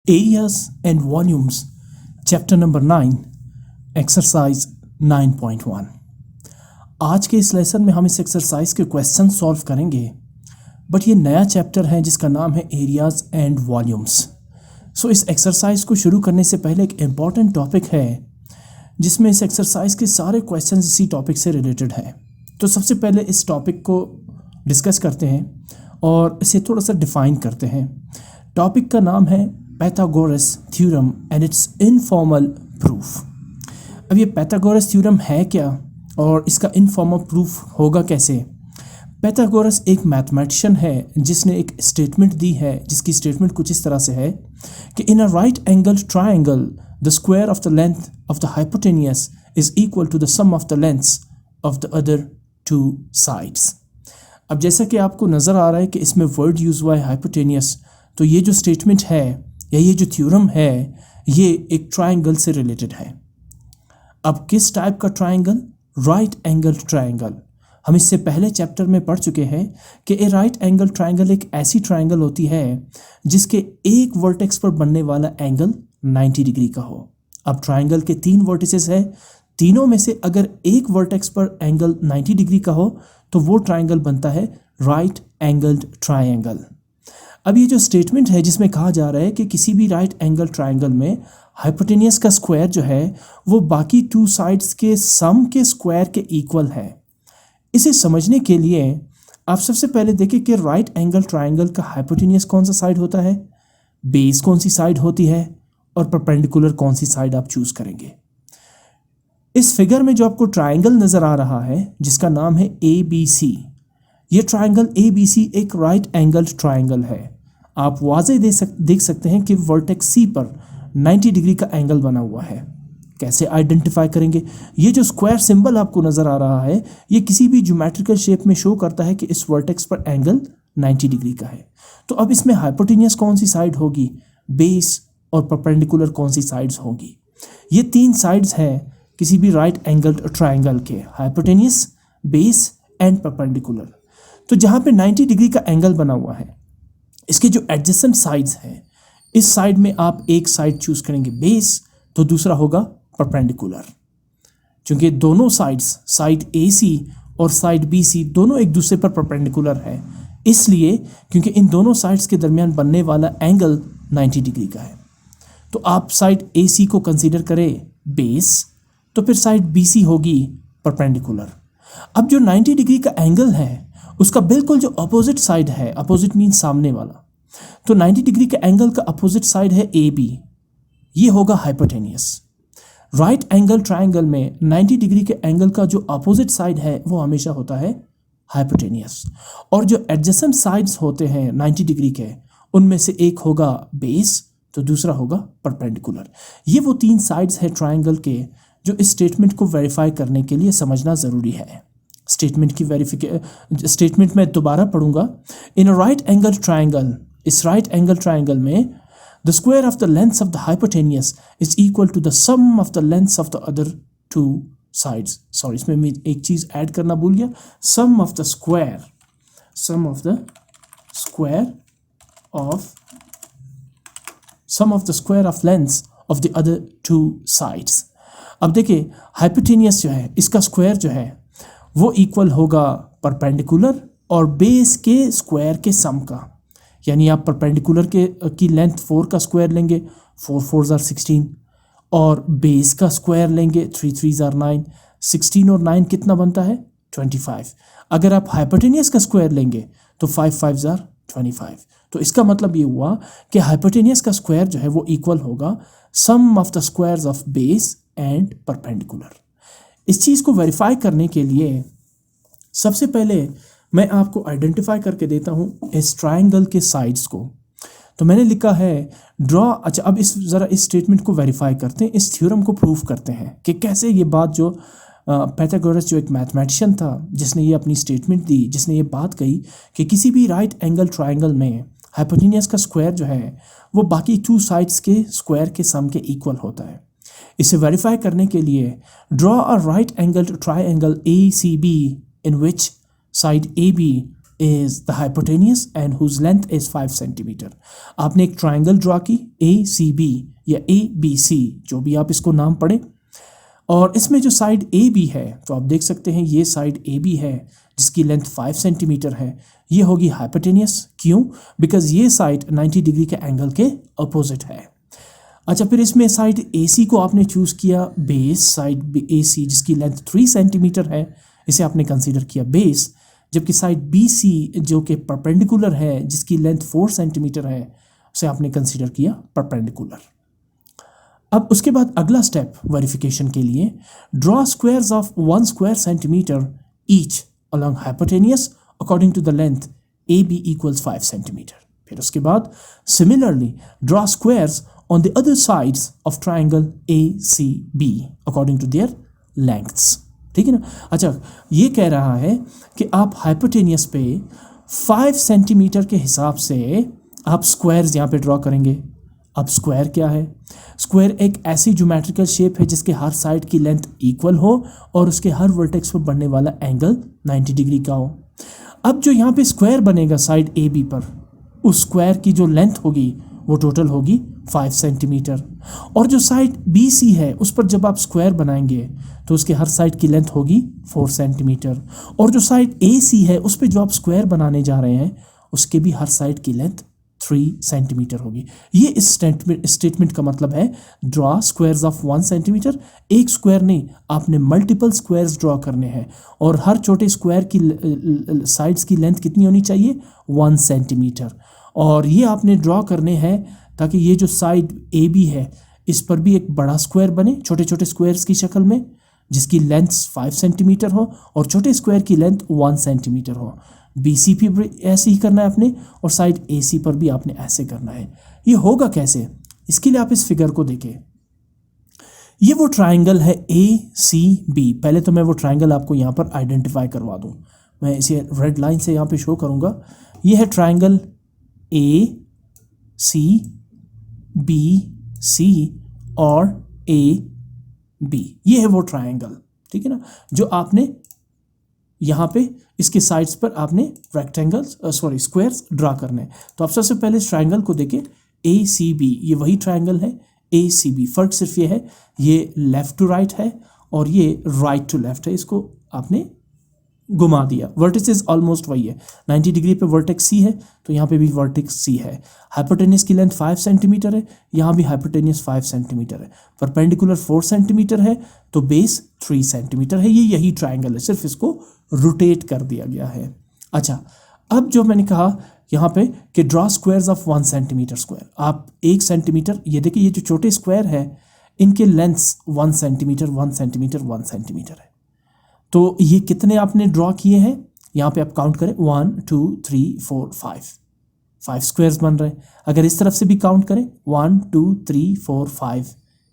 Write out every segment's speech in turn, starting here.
Areas and volumes, chapter number 9, exercise 9.1। आज के इस लेसन में हम इस एक्सरसाइज के क्वेश्चन सॉल्व करेंगे, बट ये नया चैप्टर है जिसका नाम है एरियाज एंड वॉल्यूम्स। सो इस एक्सरसाइज को शुरू करने से पहले एक इम्पॉर्टेंट टॉपिक है जिसमें इस एक्सरसाइज के सारे क्वेश्चन इसी टॉपिक से रिलेटेड हैं। तो सबसे पहले इस टॉपिक को डिस्कस करते हैं और इसे थोड़ा सा डिफाइन करते हैं। टॉपिक का नाम है Pythagoras theorem and it's informal proof. अब ये Pythagoras थ्योरम है क्या और इसका इनफॉर्मल प्रूफ होगा कैसे? Pythagoras एक मैथमेटिशियन है जिसने एक स्टेटमेंट दी है, जिसकी स्टेटमेंट कुछ इस तरह से है कि in a right angle triangle the square of the length of the hypotenuse is equal to the sum of the lengths of the other two sides. अब जैसा कि आपको नज़र आ रहा है कि इसमें वर्ड यूज़ हुआ है हाइपोटेनियस, तो ये जो स्टेटमेंट है या ये जो थ्योरम है ये एक ट्राइंगल से रिलेटेड है। अब किस टाइप का ट्राइंगल? Right angle triangle. हम इससे पहले चैप्टर में पढ़ चुके हैं कि ए राइट एंगल ट्राइंगल एक ऐसी ट्राइंगल होती है जिसके एक वर्टेक्स पर बनने वाला एंगल 90 डिग्री का हो। अब ट्राइंगल के 3 वर्टिसेस है, तीनों में से अगर एक वर्टेक्स पर एंगल 90 डिग्री का हो तो वो ट्राइंगल बनता है राइट एंगल्ड ट्राइंगल। अब ये जो स्टेटमेंट है जिसमें कहा जा रहा है कि किसी भी राइट एंगल ट्राइंगल में हाइपोटेनियस का स्क्वायर जो है वो बाकी 2 साइड्स के सम के स्क्वायर के इक्वल है। इसे समझने के लिए आप सबसे पहले देखें कि राइट एंगल ट्राइंगल का हाइपोटेनियस कौन सा साइड होता है, बेस कौन सी साइड होती है और परपेंडिकुलर कौन सी साइड आप चूज करेंगे। इस फिगर में जो आपको ट्राइंगल नज़र आ रहा है जिसका नाम है ABC, ये ट्राइंगल ABC एक राइट एंगल ट्राइंगल है। आप वाज़े देख सकते हैं कि वर्टेक्स C पर 90 डिग्री का एंगल बना हुआ है। कैसे आइडेंटिफाई करेंगे? ये जो स्क्वायर सिंबल आपको नज़र आ रहा है ये किसी भी ज्योमेट्रिकल शेप में शो करता है कि इस वर्टेक्स पर एंगल 90 डिग्री का है। तो अब इसमें हाइपोटेनियस कौन सी साइड होगी, बेस और परपेंडिकुलर कौन सी साइड्स होगी? ये 3 साइड्स हैं किसी भी राइट एंगल ट्राइंगल के, हाइपोटेनियस, बेस एंड परपेंडिकुलर। तो जहाँ पे 90 डिग्री का एंगल बना हुआ है इसके जो एडजेसेंट साइड्स हैं, इस साइड में आप एक साइड चूज करेंगे बेस, तो दूसरा होगा परपेंडिकुलर। क्योंकि दोनों साइड्स, साइड AC और साइड BC दोनों एक दूसरे पर परपेंडिकुलर है, इसलिए क्योंकि इन दोनों साइड्स के दरमियान बनने वाला एंगल 90 डिग्री का है। तो आप साइड AC को कंसीडर करें बेस, तो फिर साइड BC होगी परपेंडिकुलर। अब जो 90 डिग्री का एंगल है उसका बिल्कुल जो अपोजिट साइड है, अपोजिट मीन सामने वाला, तो 90 डिग्री के एंगल का अपोजिट साइड है AB, ये होगा हाइपोटेनियस। राइट एंगल ट्राइंगल में 90 डिग्री के एंगल का जो अपोजिट साइड है वो हमेशा होता है हाइपोटेनियस, और जो एडजेसेंट साइड्स होते हैं 90 डिग्री के उनमें से एक होगा बेस तो दूसरा होगा परपेंडिकुलर। ये वो 3 साइड्स हैं ट्राइंगल के जो इस स्टेटमेंट को वेरीफाई करने के लिए समझना ज़रूरी है। स्टेटमेंट मैं दोबारा पढ़ूंगा। In a right angle triangle, इस राइट एंगल ट्राइंगल में the square of the lengths of the hypotenuse is equal to the sum of the lengths of the other 2 sides. Sorry, इसमें मैं एक चीज़ ऐड करना भूल गया। Sum of the square of lengths of the other 2 sides. अब देखिए hypotenuse जो है इसका स्क्वायर जो है वो इक्वल होगा परपेंडिकुलर और बेस के स्क्वायर के सम का। यानी आप परपेंडिकुलर की लेंथ 4 का स्क्वायर लेंगे, 4 4s are 16, और बेस का स्क्वायर लेंगे, 3 3s are 9, 16 और 9 कितना बनता है 25। अगर आप हाइपोटेनियस का स्क्वायर लेंगे तो 5 5s are 25। तो इसका मतलब ये हुआ कि हाइपोटेनियस का स्क्वायर जो है वो इक्वल होगा sum of the squares of base and perpendicular. इस चीज़ को वेरीफाई करने के लिए सबसे पहले मैं आपको आइडेंटिफाई करके देता हूँ इस ट्राइंगल के साइड्स को। तो मैंने लिखा है ड्रॉ। अच्छा, अब इस स्टेटमेंट को वेरीफाई करते हैं, इस थ्योरम को प्रूव करते हैं कि कैसे ये बात जो Pythagoras जो एक मैथमेटिशियन था जिसने ये अपनी स्टेटमेंट दी, जिसने ये बात कही कि किसी भी राइट एंगल ट्राइंगल में हाइपोटेनियस का स्क्वायर जो है वो बाकी 2 साइड्स के स्क्वायर के सम के इक्वल होता है। इसे वेरीफाई करने के लिए draw a right angle triangle ACB in which side AB is the hypotenuse and whose length is 5 centimetre. आपने एक ट्राइंगल ड्रा की ACB या ABC, जो भी आप इसको नाम पढ़े, और इसमें जो साइड AB है, तो आप देख सकते हैं ये साइड AB है जिसकी लेंथ 5 सेंटीमीटर है, ये होगी हाइपोटेनियस। क्यों? बिकॉज ये साइड 90 डिग्री के एंगल के अपोजिट है। अच्छा, फिर इसमें साइड AC को आपने चूज़ किया बेस, साइड AC जिसकी लेंथ 3 सेंटीमीटर है, इसे आपने कंसीडर किया बेस, जबकि साइड BC जो कि परपेंडिकुलर है जिसकी लेंथ 4 सेंटीमीटर है, उसे आपने कंसीडर किया परपेंडिकुलर। अब उसके बाद अगला स्टेप वेरिफिकेशन के लिए, draw squares of 1 square centimetre each along hypotenuse according to the length AB equals 5 centimeter। फिर उसके बाद similarly draw squares on the other sides of triangle ACB according to their lengths। ठीक है ना। अच्छा, ये कह रहा है कि आप हाइपोटेनियस पे 5 सेंटीमीटर के हिसाब से आप स्क्वायर्स यहाँ पे ड्रॉ करेंगे। अब स्क्वायर क्या है? स्क्वायर एक ऐसी ज्योमेट्रिकल शेप है जिसके हर साइड की लेंथ इक्वल हो और उसके हर वर्टेक्स पर बनने वाला एंगल 90 डिग्री का हो। अब जो यहाँ पे स्क्वायर बनेगा साइड AB पर, उस स्क्वायर की जो लेंथ होगी वो टोटल होगी 5 सेंटीमीटर, और जो साइड BC है उस पर जब आप स्क्वायर बनाएंगे तो उसके हर साइड की लेंथ होगी 4 सेंटीमीटर, और जो साइड AC है उस पर जो आप स्क्वायर बनाने जा रहे हैं उसके भी हर साइड की लेंथ 3 सेंटीमीटर होगी। ये इस स्टेटमेंट का मतलब है, ड्रॉ स्क्वायर्स ऑफ 1 सेंटीमीटर। एक स्क्वायर नहीं, आपने मल्टीपल स्क्वायर्स ड्रॉ करने हैं, और हर छोटे स्क्वायर की साइड्स की लेंथ कितनी होनी चाहिए? 1 सेंटीमीटर। और ये आपने ड्रॉ करने हैं ताकि ये जो साइड AB है इस पर भी एक बड़ा स्क्वायर बने छोटे छोटे स्क्वायर्स की शक्ल में, जिसकी लेंथ 5 सेंटीमीटर हो और छोटे स्क्वायर की लेंथ 1 सेंटीमीटर हो। BC पे भी ऐसे ही करना है आपने, और साइड AC पर भी आपने ऐसे करना है। ये होगा कैसे? इसके लिए आप इस फिगर को देखें। ये वो ट्राइंगल है ACB। पहले तो मैं वो ट्राइंगल आपको यहाँ पर आइडेंटिफाई करवा दूँ। मैं इसे रेड लाइन से यहाँ पे शो करूँगा। ये है ट्राइंगल ACBC और AB। ये है वो ट्राइंगल, ठीक है ना, जो आपने यहाँ पे इसके साइड्स पर आपने रेक्टेंगल्स स्क्वायर्स ड्रा करने हैं। तो आप सबसे पहले इस ट्राइंगल को देखें ACB, ये वही ट्राइंगल है ACB। फ़र्क सिर्फ ये है, ये लेफ़्ट टू राइट है और ये राइट टू लेफ़्ट है। इसको आपने घुमा दिया, वर्टिसेस ऑलमोस्ट वही है। 90 डिग्री पे वर्टेक्स C है तो यहाँ पे भी वर्टेक्स C है। हाइपोटेनियस की लेंथ 5 सेंटीमीटर है, यहाँ भी हाइपोटेनियस 5 सेंटीमीटर है। परपेंडिकुलर 4 सेंटीमीटर है तो बेस 3 सेंटीमीटर है। ये यही ट्राइंगल है, सिर्फ इसको रोटेट कर दिया गया है। अच्छा, अब जो मैंने कहा यहाँ पे कि draw squares of 1 centimetre square, आप 1 सेंटीमीटर, ये देखिए ये जो छोटे स्क्वायर है इनके लेंथ्स 1 सेंटीमीटर 1 सेंटीमीटर 1 सेंटीमीटर है। तो ये कितने आपने ड्रॉ किए हैं? यहाँ पे आप काउंट करें 1 2 3 4 5 स्क्वायर्स बन रहे हैं। अगर इस तरफ से भी काउंट करें 1 2 3 4 5,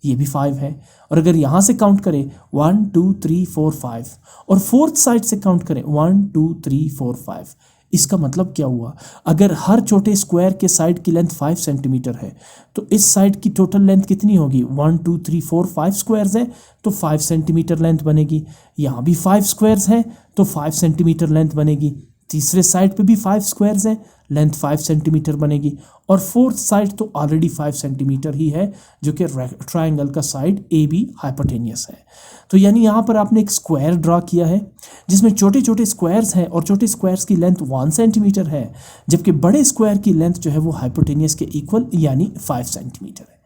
ये भी 5 है। और अगर यहाँ से काउंट करें 1 2 3 4 5 और फोर्थ साइड से काउंट करें 1 2 3 4 5, इसका मतलब क्या हुआ? अगर हर छोटे स्क्वायर के साइड की लेंथ 5 सेंटीमीटर है तो इस साइड की टोटल लेंथ कितनी होगी? 1 2 3 4 5 स्क्वायर्स है तो 5 सेंटीमीटर लेंथ बनेगी। यहाँ भी 5 स्क्वायर्स हैं तो 5 सेंटीमीटर लेंथ बनेगी। तीसरे साइड पे भी 5 स्क्वायर्स हैं, लेंथ 5 सेंटीमीटर बनेगी। और फोर्थ साइड तो ऑलरेडी 5 सेंटीमीटर ही है जो कि ट्राइंगल का साइड AB हाइपोटेनियस है। तो यानी यहाँ पर आपने एक स्क्वायर ड्रा किया है जिसमें छोटे छोटे स्क्वायर्स हैं और छोटे स्क्वायर्स की लेंथ 1 सेंटीमीटर है, जबकि बड़े स्क्वायर की लेंथ जो है वो हाइपोटेनियस के इक्वल यानी 5 सेंटीमीटर है।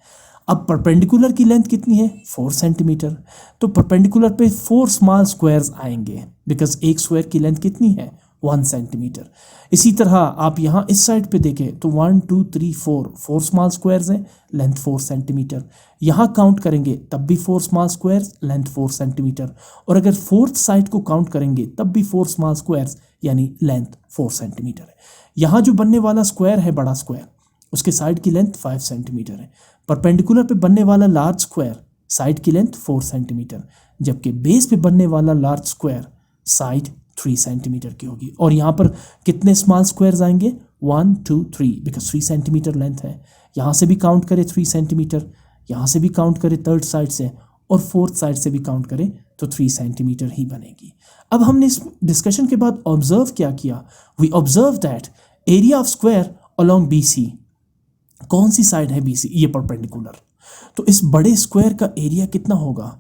अब परपेंडिकुलर की लेंथ कितनी है? 4 सेंटीमीटर। तो परपेंडिकुलर पे 4 स्मॉल स्क्वायर्स आएंगे बिकॉज एक स्क्वायर की लेंथ कितनी है? 1 सेंटीमीटर। इसी तरह आप यहाँ इस साइड पे देखें तो 1 2 3 4 स्मॉल स्क्वायर्स हैं, लेंथ 4 सेंटीमीटर। यहाँ काउंट करेंगे तब भी 4 स्मॉल स्क्वायर्स, लेंथ 4 सेंटीमीटर। और अगर फोर्थ साइड को काउंट करेंगे तब भी 4 स्मॉल स्क्वायर्स यानी लेंथ 4 सेंटीमीटर है। यहाँ जो बनने वाला स्क्वायर है बड़ा स्क्वायर, उसके साइड की लेंथ 5 सेंटीमीटर है। परपेंडिकुलर पे बनने वाला लार्ज स्क्वायर साइड की लेंथ 4 सेंटीमीटर, जबकि बेस पे बनने वाला लार्ज स्क्वायर साइड 3 सेंटीमीटर की होगी। और यहाँ पर कितने स्मॉल स्क्वायर्स आएंगे? 1 2 3, बिकॉज 3 सेंटीमीटर लेंथ है। यहाँ से भी काउंट करें 3 सेंटीमीटर, यहाँ से भी काउंट करें थर्ड साइड से, और फोर्थ साइड से भी काउंट करें तो 3 सेंटीमीटर ही बनेगी। अब हमने इस डिस्कशन के बाद ऑब्जर्व क्या किया, we observe that area of square along BC, कौन सी साइड है BC, ये परपेंडिकुलर, तो इस बड़े स्क्वायर का एरिया कितना होगा।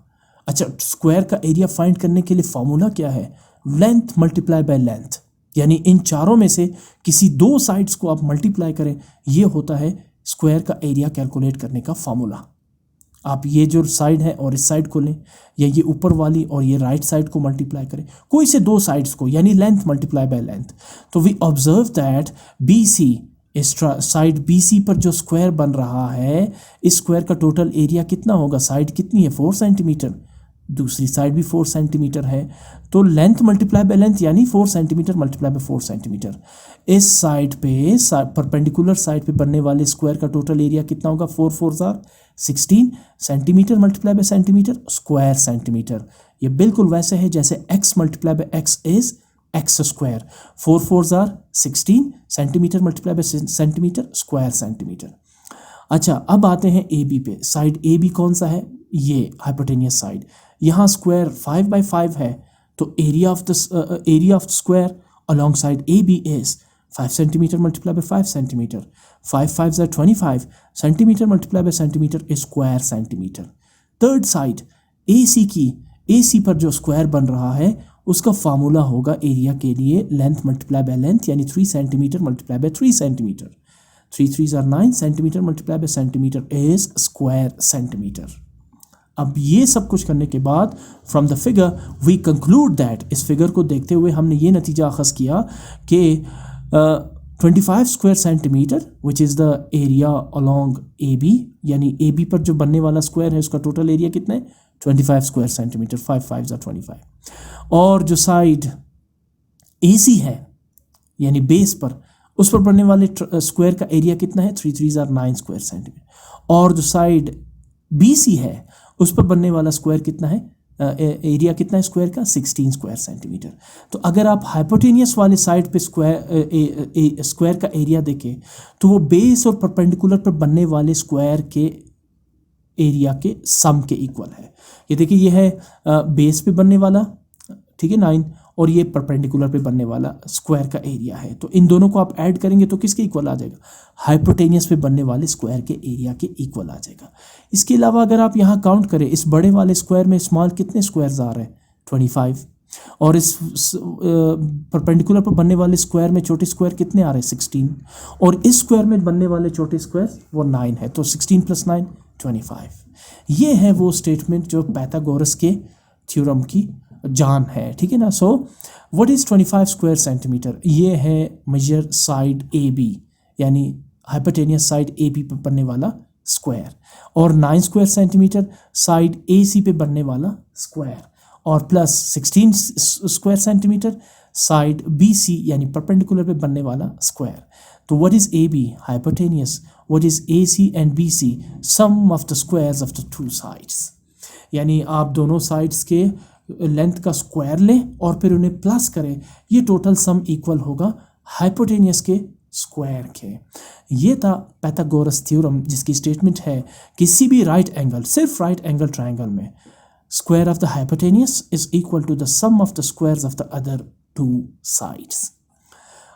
अच्छा, स्क्वायर का एरिया फाइंड करने के लिए फॉर्मूला क्या है, लेंथ मल्टीप्लाई बाय लेंथ, यानी इन चारों में से किसी दो साइड्स को आप मल्टीप्लाई करें, ये होता है स्क्वायर का एरिया कैलकुलेट करने का फॉर्मूला। आप ये जो साइड है और इस साइड को लें, या ये ऊपर वाली और ये राइट साइड को मल्टीप्लाई करें, कोई से दो साइड्स को, यानी लेंथ मल्टीप्लाई बाय लेंथ। तो वी ऑब्जर्व दैट BC, इस साइड BC पर जो स्क्वायर बन रहा है, इस स्क्वायर का टोटल एरिया कितना होगा, साइड कितनी है 4 सेंटीमीटर, दूसरी साइड भी 4 सेंटीमीटर है, तो लेंथ मल्टीप्लाई बाय लेंथ यानी 4 सेंटीमीटर मल्टीप्लाई बाय 4 सेंटीमीटर। इस साइड पे परपेंडिकुलर साइड पे बनने वाले स्क्वायर का टोटल एरिया कितना होगा, 4 4 16 centimetre multiply by centimetre square centimetre. ये बिल्कुल वैसे है जैसे x multiply by x is x square, 4 4 16 centimetre multiply by centimetre square centimetre. अच्छा, अब आते हैं AB पे, साइड AB कौन सा है, ये हाइपोटेनियस साइड, यहाँ स्क्वायर 5 बाय 5 है, तो area of the square along side AB is 5 centimetre multiply bye 5 centimetre, 5 5 25 centimetre multiply by centimetre square centimetre. Third side AC पर जो स्क्वायर बन रहा है उसका फार्मूला होगा एरिया के लिए लेंथ मल्टीप्लाई बाय लेंथ, यानी 3 centimetre multiply by 3 centimetre, 3 3 9 centimetre multiply by centimetre is square centimetre. अब ये सब कुछ करने के बाद from the figure we conclude that, इस फिगर को देखते हुए हमने ये नतीजा अखज़ किया कि 25 square centimetre which is the area along AB, यानी AB पर जो बनने वाला स्क्वायर है उसका टोटल एरिया कितना है 25 स्क्वायर सेंटीमीटर, 5 5 25। और जो साइड AC है यानी बेस पर, उस पर बनने वाले स्क्वायर का एरिया कितना है 3 3 9 स्क्वायर सेंटीमीटर। और जो साइड BC है उस पर बनने वाला स्क्वायर कितना है, एरिया कितना है स्क्वायर का 16 स्क्वायर सेंटीमीटर। तो अगर आप हाइपोटेनियस वाले साइड पे स्क्वायर का एरिया देखें तो वो बेस और परपेंडिकुलर पर बनने वाले स्क्वायर के एरिया के सम के इक्वल है। ये देखिए, ये है बेस पे बनने वाला, ठीक है 9, और ये परपेंडिकुलर पे बनने वाला स्क्वायर का एरिया है, तो इन दोनों को आप ऐड करेंगे तो किसके इक्वल आ जाएगा, हाइपोटेनियस पे बनने वाले स्क्वायर के एरिया के इक्वल आ जाएगा। इसके अलावा अगर आप यहाँ काउंट करें, इस बड़े वाले स्क्वायर में स्मॉल कितने स्क्वायर्स आ रहे हैं 25, और इस परपेंडिकुलर पर बनने वाले स्क्वायर में छोटे स्क्वायर कितने आ रहे हैं 16, और इस स्क्वायर में बनने वाले छोटे स्क्वायर वो 9 है, तो 16 + 9 25। ये है वो स्टेटमेंट जो पाइथागोरस के थ्योरम की जान है, ठीक है ना। So what is 25 square centimetre, ये है मेजर साइड AB, यानी हाइपोटेनियस साइड AB पे बनने वाला स्क्वायर, और 9 स्क्वायर सेंटीमीटर साइड AC पे बनने वाला स्क्वायर, और plus 16 square centimetre side BC यानी परपेंडिकुलर पे बनने वाला स्क्वायर। तो what is AB, hypotenuse, what is AC and BC, sum of the squares of the two sides, यानी आप दोनों साइड्स के लेंथ का स्क्वायर लें और फिर उन्हें प्लस करें, ये टोटल सम इक्वल होगा हाइपोटेनियस के स्क्वायर के। ये था पाइथागोरस थ्योरम, जिसकी स्टेटमेंट है किसी भी राइट एंगल, सिर्फ राइट एंगल ट्रायंगल में square of the hypotenuse is equal to the sum of the squares of the other two sides.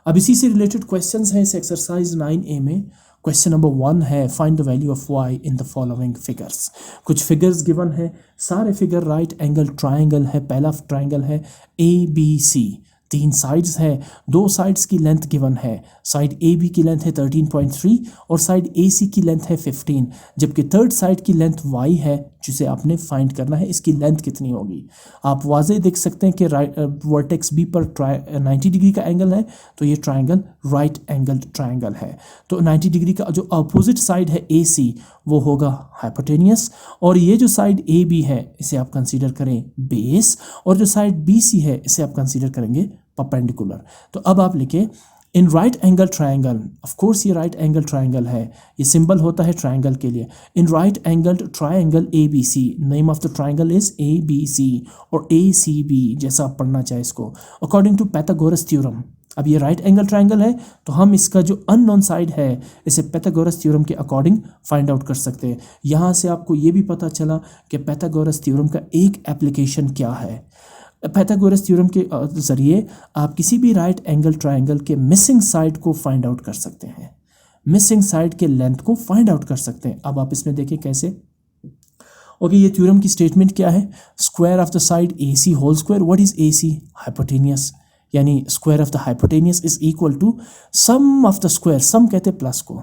अब इसी से रिलेटेड क्वेश्चंस हैं इस एक्सरसाइज 9A में। क्वेश्चन नंबर 1 है find the value of y in the following figures. कुछ figures given है, सारे फिगर राइट एंगल ट्रायंगल है। पहला ट्रायंगल है ABC, 3 साइड्स है, 2 साइड्स की लेंथ गिवन है। साइड AB की लेंथ है 13.3 और साइड AC की लेंथ है 15, जबकि थर्ड साइड की लेंथ y है जिसे आपने फाइंड करना है इसकी लेंथ कितनी होगी। आप वाज़े देख सकते हैं कि वर्टेक्स B पर 90 डिग्री का एंगल है, तो ये ट्रायंगल राइट एंगल ट्रायंगल है। तो 90 डिग्री का जो अपोजिट साइड है AC वो होगा हाइपोटेनियस, और ये जो साइड AB है इसे आप कंसीडर करें बेस, और जो साइड BC है इसे आप कंसीडर करेंगे परपेंडिकुलर। तो अब आप लिखें इन right angle triangle, of course ये राइट एंगल ट्रायंगल है, ये सिंबल होता है ट्रायंगल के लिए। इन right angle triangle ABC, name of the triangle is ABC और ACB, जैसा आप पढ़ना चाहे इसको। अकॉर्डिंग टू पाइथागोरस थ्योरम, अब ये राइट एंगल ट्रायंगल है तो हम इसका जो अननोन साइड है इसे पाइथागोरस थ्योरम के अकॉर्डिंग फाइंड आउट कर सकते हैं। यहाँ से आपको ये भी पता चला कि पाइथागोरस थ्योरम का एक एप्लीकेशन क्या है। पाइथागोरस थ्योरम के ज़रिए आप किसी भी राइट एंगल ट्रायंगल के मिसिंग साइड को फाइंड आउट कर सकते हैं, मिसिंग साइड के लेंथ को फाइंड आउट कर सकते हैं। अब आप इसमें देखें कैसे। ओके, ये थ्योरम की स्टेटमेंट क्या है? Square of the side A C whole square. What is A C? Hypotenuse, यानी square of the hypotenuse is equal to sum of the square, sum कहते हैं प्लस को,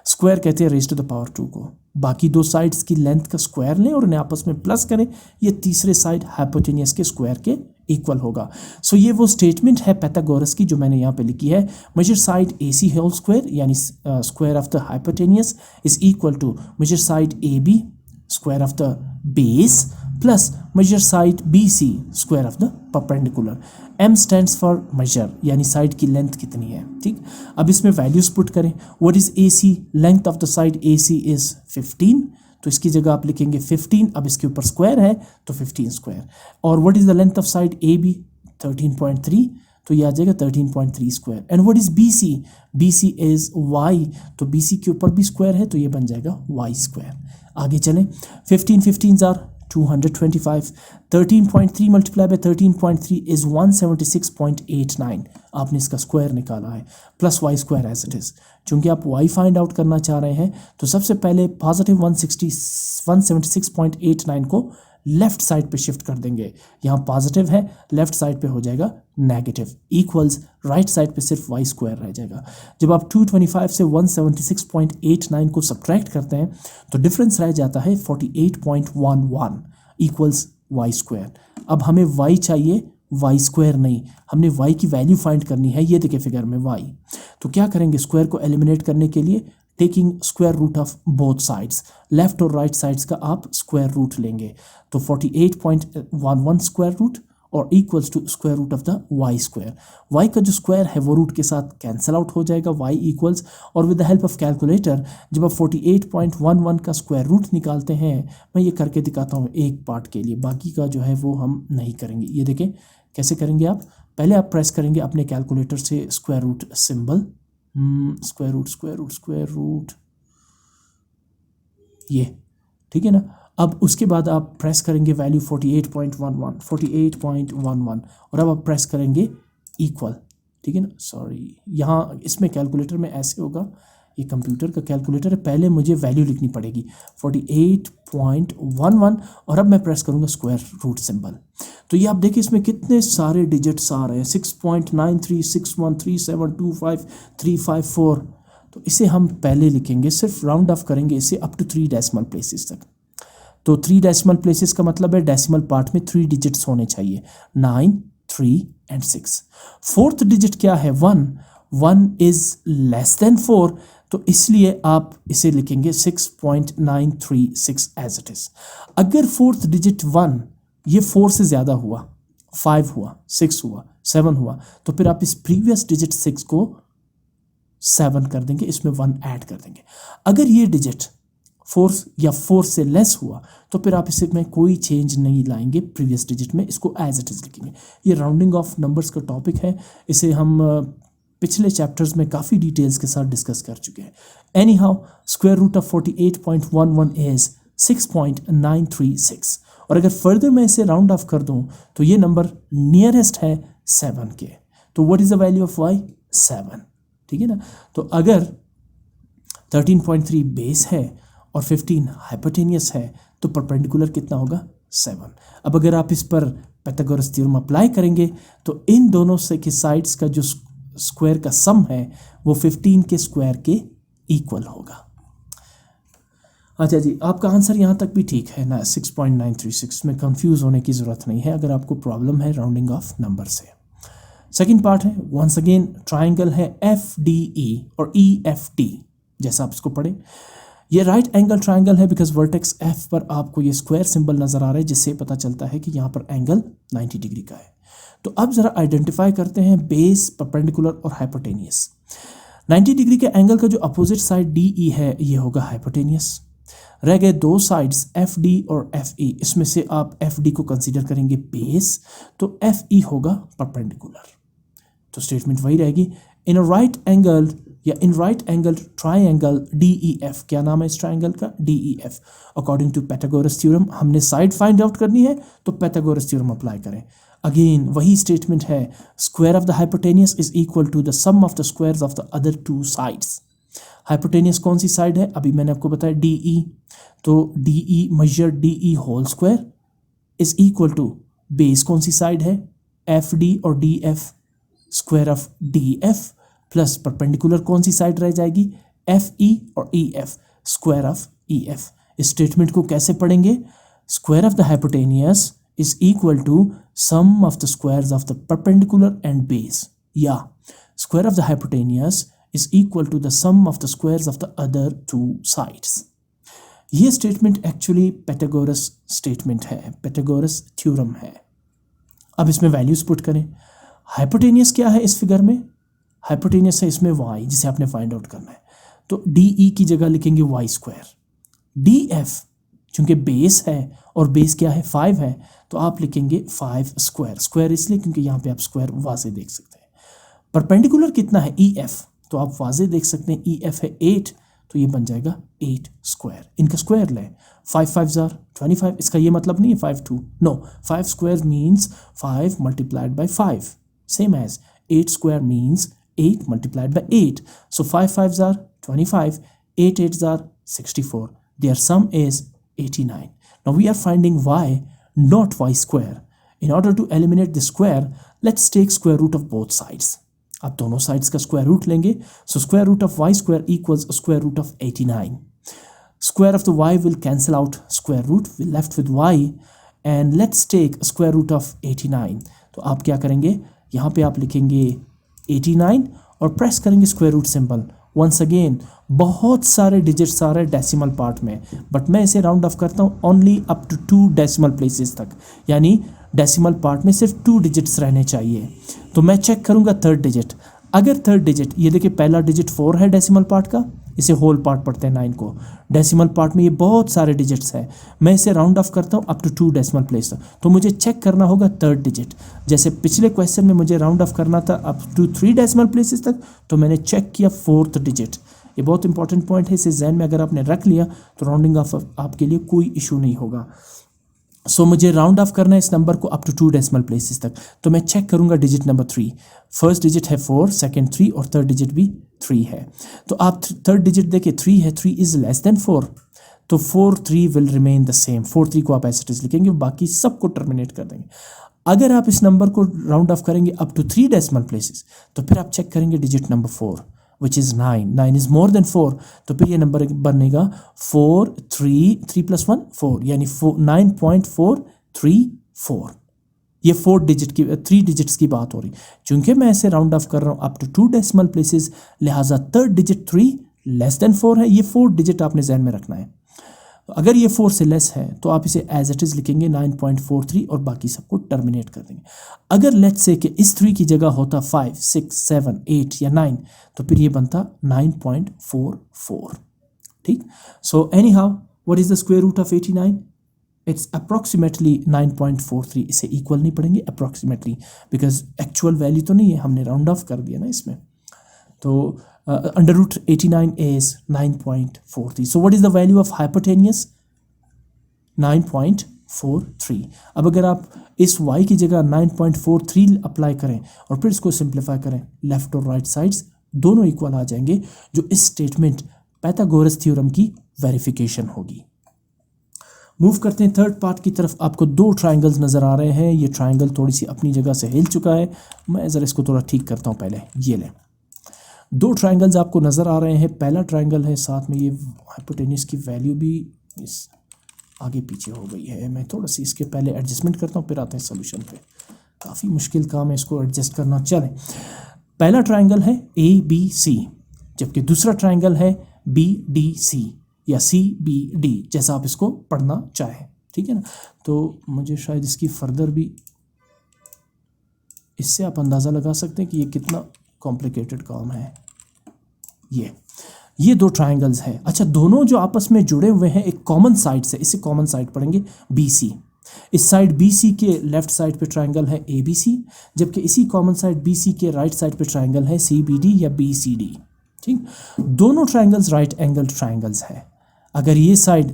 स्क्वायर कहते हैं रेज टू द पावर 2 को। बाकी दो sides की लेंथ का स्क्वायर लें और उन्हें आपस में प्लस करें, ये तीसरे साइड हाइपोटेनियस के स्क्वायर के इक्वल होगा। सो ये वो स्टेटमेंट है पाइथागोरस की जो मैंने यहाँ पे लिखी है। Measure side A C whole square यानी square of the hypotenuse is equal to measure side A B square of the base plus measure side B C square of the perpendicular. m stands for measure, यानी side की length कितनी है। ठीक, अब इसमें values put करें। What is A C? Length of the side A C is 15, तो इसकी जगह आप लिखेंगे 15। अब इसके ऊपर स्क्वायर है तो 15 स्क्वायर। और what is the length of side A B? 13.3, तो ये आ जाएगा 13.3 square. And what is B C? B C is Y, तो बी सी के ऊपर भी स्क्वायर है तो ये बन जाएगा वाई स्क्वायर। आगे चलें, 15 आर 225, 13.3 मल्टीप्लाई बाय 13.3 इज 176.89। आपने इसका स्क्वायर निकाला है, plus Y square as it is. चूँकि आप वाई फाइंड आउट करना चाह रहे हैं तो सबसे पहले पॉजिटिव 176.89 को लेफ्ट साइड पे शिफ्ट कर देंगे। यहाँ पॉजिटिव है, लेफ्ट साइड पे हो जाएगा नेगेटिव, इक्वल्स राइट साइड पे सिर्फ वाई स्क्वायर रह जाएगा। जब आप 225 से 176.89 को सब्ट्रैक्ट करते हैं तो डिफरेंस रह जाता है 48.11 इक्वल्स वाई स्क्वायर। अब हमें वाई चाहिए, वाई स्क्वायर नहीं, हमने वाई की वैल्यू फाइंड करनी है। ये देखिए फिगर में वाई, तो क्या करेंगे? स्क्वायर को एलिमिनेट करने के लिए taking square root of both sides, left और राइट साइड्स का आप स्क्वायर रूट लेंगे, तो 48.11 स्क्वायर रूट और equals to square root of the Y square. Y का जो स्क्वायर है वो रूट के साथ कैंसिल आउट हो जाएगा, वाई इक्वल्स, और with the help of calculator जब आप 48.11 का स्क्वायर रूट निकालते हैं, मैं ये करके दिखाता हूँ एक पार्ट के लिए, बाकी का जो है वो हम नहीं करेंगे। ये देखें कैसे करेंगे आप। पहले आप प्रेस करेंगे अपने कैलकुलेटर से square root symbol, square root square root square root, ये ठीक है ना। अब उसके बाद आप प्रेस करेंगे वैल्यू 48.11 और अब आप प्रेस करेंगे इक्वल, ठीक है ना। सॉरी, यहाँ इसमें कैलकुलेटर में ऐसे होगा, ये कंप्यूटर का कैलकुलेटर है, पहले मुझे वैल्यू लिखनी पड़ेगी 48.11 और अब मैं प्रेस करूँगा स्क्वायर रूट सिंबल। तो ये आप देखिए इसमें कितने सारे डिजिट्स आ रहे हैं, 6.93613725 तो इसे हम पहले लिखेंगे, सिर्फ राउंड ऑफ करेंगे इसे अप टू 3 डेसिमल प्लेसेस तक। तो 3 डेसिमल प्लेसेस का मतलब है डेसिमल पार्ट में 3 डिजिट्स होने चाहिए, 9, 3 एंड 6। फोर्थ डिजिट क्या है? 1 इज लेस देन 4, तो इसलिए आप इसे लिखेंगे 6.936 एज इट इज। अगर फोर्थ डिजिट 1 ये 4 से ज़्यादा हुआ, 5 हुआ, 6 हुआ, 7 हुआ, तो फिर आप इस प्रीवियस डिजिट 6 को 7 कर देंगे, इसमें 1 ऐड कर देंगे। अगर ये डिजिट 4 या 4 से लेस हुआ तो फिर आप इसे में कोई चेंज नहीं लाएंगे प्रीवियस डिजिट में, इसको एज इट इज़ लिखेंगे। ये राउंडिंग ऑफ नंबर्स का टॉपिक है, इसे हम पिछले चैप्टर्स में काफ़ी डिटेल्स के साथ डिस्कस कर चुके हैं। Anyhow, square root of 48.11 is 6.936 और अगर फर्दर मैं इसे राउंड ऑफ कर दूं तो ये नंबर नियरेस्ट है 7 के। तो what is the value of Y? 7, ठीक है ना। तो अगर 13.3 बेस है और 15 हाइपोटेनियस है तो परपेंडिकुलर कितना होगा? 7। अब अगर आप इस पर पाइथागोरस थ्योरम अप्लाई करेंगे तो इन दोनों से के साइड्स का जो स्क्वायर का सम है वो 15 के स्क्वायर के इक्वल होगा। अच्छा जी, आपका आंसर यहाँ तक भी ठीक है ना, 6.936 में कंफ्यूज होने की ज़रूरत नहीं है अगर आपको प्रॉब्लम है राउंडिंग ऑफ नंबर से। सेकंड पार्ट है, वंस अगेन ट्राइंगल है FDE और EFT, जैसा आप इसको पढ़ें। ये राइट एंगल ट्राइंगल है बिकॉज वर्टेक्स F पर आपको ये स्क्वायर सिंबल नज़र आ रहा है, जिससे पता चलता है कि यहाँ पर एंगल 90 डिग्री का है। तो अब ज़रा आइडेंटिफाई करते हैं बेस, परपेंडिकुलर और हाइपोटेनियस। 90 डिग्री के एंगल का जो अपोजिट साइड DE है ये होगा हाइपोटेनियस। रह गए दो साइड्स FD और FE, इसमें से आप FD को कंसीडर करेंगे बेस, तो FE होगा परपेंडिकुलर। तो स्टेटमेंट वही रहेगी। इन राइट एंगल या in right angle triangle DEF, क्या नाम है इस ट्राइंगल का? DEF। According to Pythagoras theorem हमने साइड फाइंड आउट करनी है तो पैथागोरस थ्योरम अप्लाई करें। अगेन वही स्टेटमेंट है, square of the hypotenuse is equal to the sum of the squares of the other two sides. Hypotenuse कौन सी side है? अभी मैंने आपको बताया DE, तो DE measure DE whole square is equal to base कौन सी साइड है? FD और DF, square of DF plus perpendicular कौन सी साइड रह जाएगी? FE और EF, स्क्वायर ऑफ EF। इस स्टेटमेंट को कैसे पढ़ेंगे? Square of the hypotenuse is equal to sum of the squares of the perpendicular and base, या square of the hypotenuse is equal to the sum of the squares of the other two sides. ये statement actually Pythagoras statement है, Pythagoras theorem है। अब इसमें values put करें। Hypotenuse क्या है इस फिगर में? हाइपोटेनियस है इसमें y, जिसे आपने फाइंड आउट करना है। तो DE की जगह लिखेंगे y स्क्वायर। DF चूंकि बेस है और बेस क्या है? 5 है, तो आप लिखेंगे 5 स्क्वायर। स्क्वायर इसलिए क्योंकि यहाँ पे आप स्क्वायर वाजे देख सकते हैं। परपेंडिकुलर कितना है? EF, तो आप वाजे देख सकते हैं EF है 8, तो ये बन जाएगा 8 स्क्वायर। इनका स्क्वायर लें, 5 5 जार 25। इसका ये मतलब नहीं है 5 2, no, 5 square means 5 multiplied by 5, same as 8 square means 8 multiplied by 8. So 5 5s are 25, 8 8s are 64. Their sum is 89. Now we are finding y, not y square. In order to eliminate the square, let's take square root of both sides. अब दोनों sides का square root लेंगे. So square root of y square equals square root of 89. Square of the y will cancel out square root. We're left with y. And let's take square root of 89. तो आप क्या करेंगे? यहाँ पे आप लिखेंगे 89 और प्रेस करेंगे square root symbol. Once again बहुत सारे डिजिट्स आ रहे हैं डेसिमल पार्ट में, बट मैं इसे राउंड ऑफ करता हूँ only up to 2 decimal places तक, यानी डेसिमल पार्ट में सिर्फ 2 डिजिट्स रहने चाहिए। तो मैं चेक करूँगा थर्ड डिजिट। अगर थर्ड डिजिट, ये देखिए पहला डिजिट 4 है डेसिमल पार्ट का, इसे होल पार्ट पढ़ते हैं 9 को। डेसिमल पार्ट में ये बहुत सारे डिजिट्स हैं, मैं इसे राउंड ऑफ करता हूँ अप टू 2 डेसिमल प्लेस, तो मुझे चेक करना होगा थर्ड डिजिट। जैसे पिछले क्वेश्चन में मुझे राउंड ऑफ करना था अप टू 3 डेसिमल प्लेसेस तक, तो मैंने चेक किया 4th डिजिट। ये बहुत इंपॉर्टेंट पॉइंट है, इसे जहन में अगर आपने रख लिया तो राउंडिंग ऑफ आपके लिए कोई इशू नहीं होगा। सो मुझे राउंड ऑफ करना है इस नंबर को अप टू 2 डेसिमल प्लेसेस तक, तो मैं चेक करूंगा डिजिट नंबर 3। फर्स्ट डिजिट है 4, सेकंड 3 और थर्ड डिजिट भी 3 है। तो आप थर्ड डिजिट देखिए 3 है, 3 इज लेस देन 4, तो 4 3 विल रिमेन द सेम। 4 3 को आप ऐसे टेस्ट लिखेंगे, बाकी सबको टर्मिनेट कर देंगे। अगर आप इस नंबर को राउंड ऑफ करेंगे अप टू 3 डेसिमल प्लेसेस, तो फिर आप चेक करेंगे digit number 4 which is 9। 9 is more than 4, तो फिर ये नंबर बनेगा 4 3 3 + 1 4, यानी 9.434। ये 4 डिजिट की 3 डिजिट्स की बात हो रही। चूंकि मैं इसे राउंड ऑफ कर रहा हूँ अप टू 2 डेसिमल प्लेसेस, लिहाजा थर्ड डिजिट 3 लेस देन 4 है। ये 4 डिजिट आपने जहन में रखना है। अगर ये 4 से लेस है तो आप इसे एज इट इज़ लिखेंगे 9.43 और बाकी सबको टर्मिनेट कर देंगे। अगर लेट्स से कि इस 3 की जगह होता 5 6 7 8 या 9, तो फिर ये बनता 9.44। ठीक। So anyhow what is the square root of 89? It's approximately 9.43। इसे इक्वल नहीं पढ़ेंगे, अप्रॉक्सीमेटली, बिकॉज एक्चुअल वैल्यू तो नहीं है, हमने राउंड ऑफ कर दिया ना इसमें। तो under root 89 is 9.43. So what is the value of hypotenuse? 9.43. अब अगर आप इस y की जगह 9.43 अप्लाई करें और फिर इसको सिंप्लीफाई करें, लेफ्ट और राइट साइड्स दोनों इक्वल आ जाएंगे, जो इस स्टेटमेंट पैथागोरस थ्योरम की वेरिफिकेशन होगी। मूव करते हैं थर्ड पार्ट की तरफ। आपको 2 ट्राइंगल्स नज़र आ रहे हैं। ये ट्राइंगल थोड़ी सी अपनी जगह से हिल चुका है, मैं ज़रा इसको थोड़ा ठीक करता हूँ पहले। ये लें, 2 ट्राइंगल्स आपको नज़र आ रहे हैं। पहला ट्राइंगल है, साथ में ये हाइपोटेन्यूस की वैल्यू भी इस आगे पीछे हो गई है। मैं थोड़ा सी इसके पहले एडजस्टमेंट करता हूँ, फिर आते हैं सोल्यूशन पे। काफ़ी मुश्किल काम है इसको एडजस्ट करना। चलें, पहला ट्राइंगल है ABC, जबकि दूसरा ट्राइंगल है BDC या CBD, जैसा आप इसको पढ़ना चाहें। ठीक है ना। तो मुझे शायद इसकी फर्दर भी, इससे आप अंदाज़ा लगा सकते हैं कि ये कितना कॉम्प्लिकेटेड काम है। ये 2 ट्राइंगल्स हैं। अच्छा, दोनों जो आपस में जुड़े हुए हैं एक कॉमन साइड से, इसे कॉमन साइड पढ़ेंगे BC। इस साइड BC के लेफ्ट साइड पे ट्रायंगल है ABC, जबकि इसी कॉमन साइड BC के राइट साइड पे ट्रायंगल है CBD या BCD। ठीक, दोनों ट्रायंगल्स राइट एंगल ट्रायंगल्स है। अगर ये साइड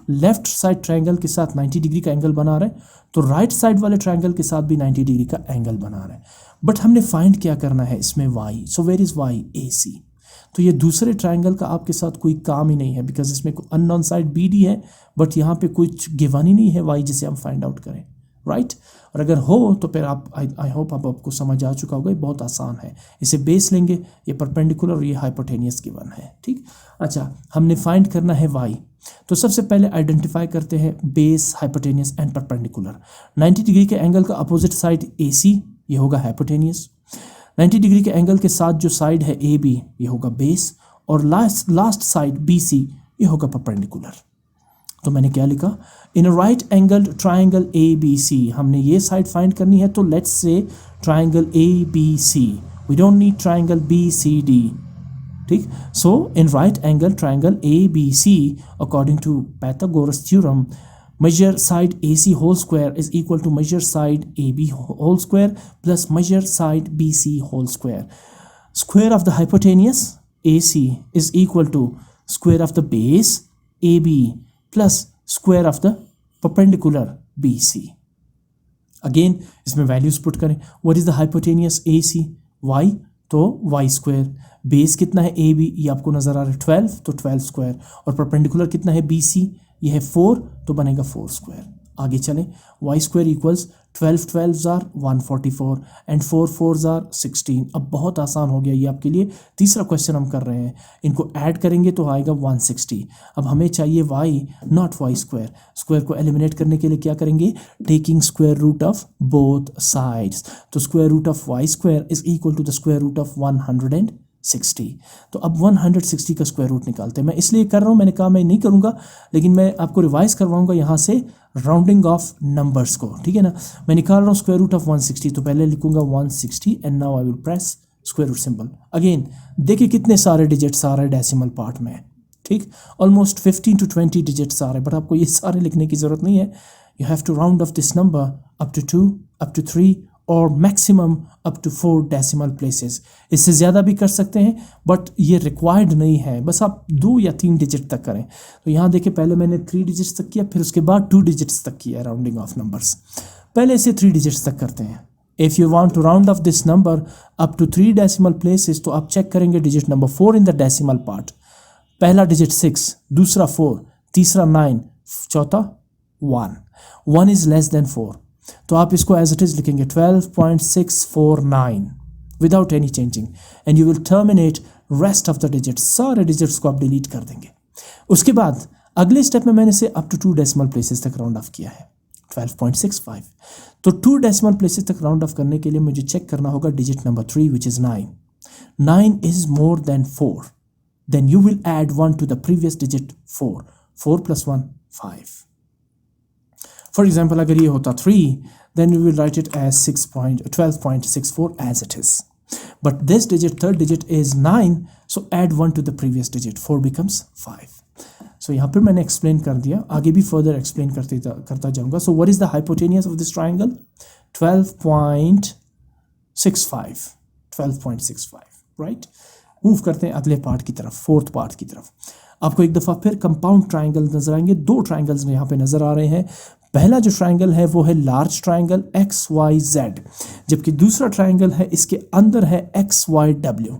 लेफ्ट साइड ट्रायंगल के साथ 90 डिग्री का एंगल बना रहे हैं तो राइट साइड वाले ट्रायंगल के साथ भी 90 डिग्री का एंगल बना रहे हैं। बट हमने फाइंड क्या करना है इसमें y, so where is y, AC। तो ये दूसरे ट्रायंगल का आपके साथ कोई काम ही नहीं है, बिकॉज इसमें अननोन साइड BD है, बट यहाँ पे कुछ गिवन ही नहीं है y जिसे हम फाइंड आउट करें, राइट। और अगर हो तो फिर आप आई होप आपको समझ आ चुका होगा, ये बहुत आसान है। इसे बेस लेंगे, ये परपेंडिकुलर और ये हाइपोटेनियस गिवन है। ठीक, अच्छा हमने फाइंड करना है y। तो सबसे पहले आइडेंटिफाई करते हैं base, hypotenuse and perpendicular. 90 degree के एंगल का अपोजिट साइड AC, ये होगा हाइपोटेनियस। 90 डिग्री के एंगल के साथ जो साइड है AB, ये होगा बेस, और लास्ट साइड BC, ये होगा परपेंडिकुलर। तो मैंने क्या लिखा, in a right angle triangle ABC, हमने ये साइड फाइंड करनी है, तो let's say triangle ABC, we don't need triangle BCD। ठीक, so in right angle triangle ABC according to Pythagoras theorem, measure side AC whole square is equal to measure side AB whole square plus measure side BC whole square. Square of the hypotenuse AC is equal to square of the base AB plus square of the perpendicular BC. Again इसमें values put करें, what is the hypotenuse AC? Y, तो y square, base कितना है AB, ये आपको नज़र आ रहा है 12, तो 12 square, और perpendicular कितना है BC, ये है 4, तो बनेगा 4 स्क्वायर। आगे चलें, Y square equals 12 12 are 144 and 4 4 are 16। अब बहुत आसान हो गया ये आपके लिए, तीसरा क्वेश्चन हम कर रहे हैं, इनको ऐड करेंगे तो आएगा 160। अब हमें चाहिए Y, not Y square. Square को एलिमिनेट करने के लिए क्या करेंगे, taking square root of both sides. तो square root of Y square is equal to the square root of 160। तो अब 160 का स्क्वायर रूट निकालते हैं। मैं इसलिए कर रहा हूँ, मैंने कहा मैं नहीं करूँगा, लेकिन मैं आपको रिवाइज करवाऊँगा यहाँ से राउंडिंग ऑफ नंबर्स को, ठीक है ना। मैं निकाल रहा हूँ स्क्वायर रूट ऑफ 160, तो पहले लिखूँगा 160 and now I will press square root symbol. Again देखिए कितने सारे डिजिट्स आ रहे हैं डेसिमल पार्ट में, ठीक, ऑलमोस्ट 15 to 20 डिजिट्स आ रहे हैं, बट आपको ये सारे लिखने की ज़रूरत नहीं है। You have to round off this number up to 2, up to 3 और maximum up to 4 decimal places. इससे ज़्यादा भी कर सकते हैं, बट ये रिक्वायर्ड नहीं है, बस आप 2 या 3 डिजिट तक करें। तो यहाँ देखिए पहले मैंने 3 डिजिट्स तक किया, फिर उसके बाद 2 डिजिट्स तक किया राउंडिंग ऑफ नंबर्स। पहले इसे 3 डिजिट्स तक करते हैं। If you want to round off this number up to 3 decimal places, तो आप चेक करेंगे digit number 4 in the decimal part. पहला डिजिट 6, दूसरा 4, तीसरा 9, चौथा 1। 1 इज़ लेस देन 4, तो आप इसको एज इट इज़ लिखेंगे 12.649 without any changing, and you will terminate rest of the digits. सारे डिजिट्स को आप डिलीट कर देंगे। उसके बाद अगले स्टेप में मैंने इसे अप टू 2 डेसिमल प्लेसेस तक राउंड ऑफ किया है, 12.65। तो 2 डेसिमल प्लेसेस तक राउंड ऑफ करने के लिए मुझे चेक करना होगा digit number 3 which is 9। 9 is more than 4, then you will add 1 to the previous digit 4। 4 + 1 5। For example, अगर ये होता 3, then we will write it as 12.64 as it is. But this digit, third digit is 9, so add 1 to the previous digit, 4 becomes 5. So यहाँ पर मैंने explain कर दिया, आगे भी further explain करता जाऊँगा. So what is the hypotenuse of this triangle? 12.65, 12.65, right? Move करते हैं अगले पार्ट की तरफ, फोर्थ पार्ट की तरफ। आपको एक दफ़ा फिर कंपाउंड ट्राइंगल नजर आएंगे। 2 ट्राइंगल्स यहाँ पे नजर आ रहे हैं। पहला जो ट्राइंगल है वो है लार्ज ट्राइंगल XYZ, जबकि दूसरा ट्राइंगल है इसके अंदर है XYW।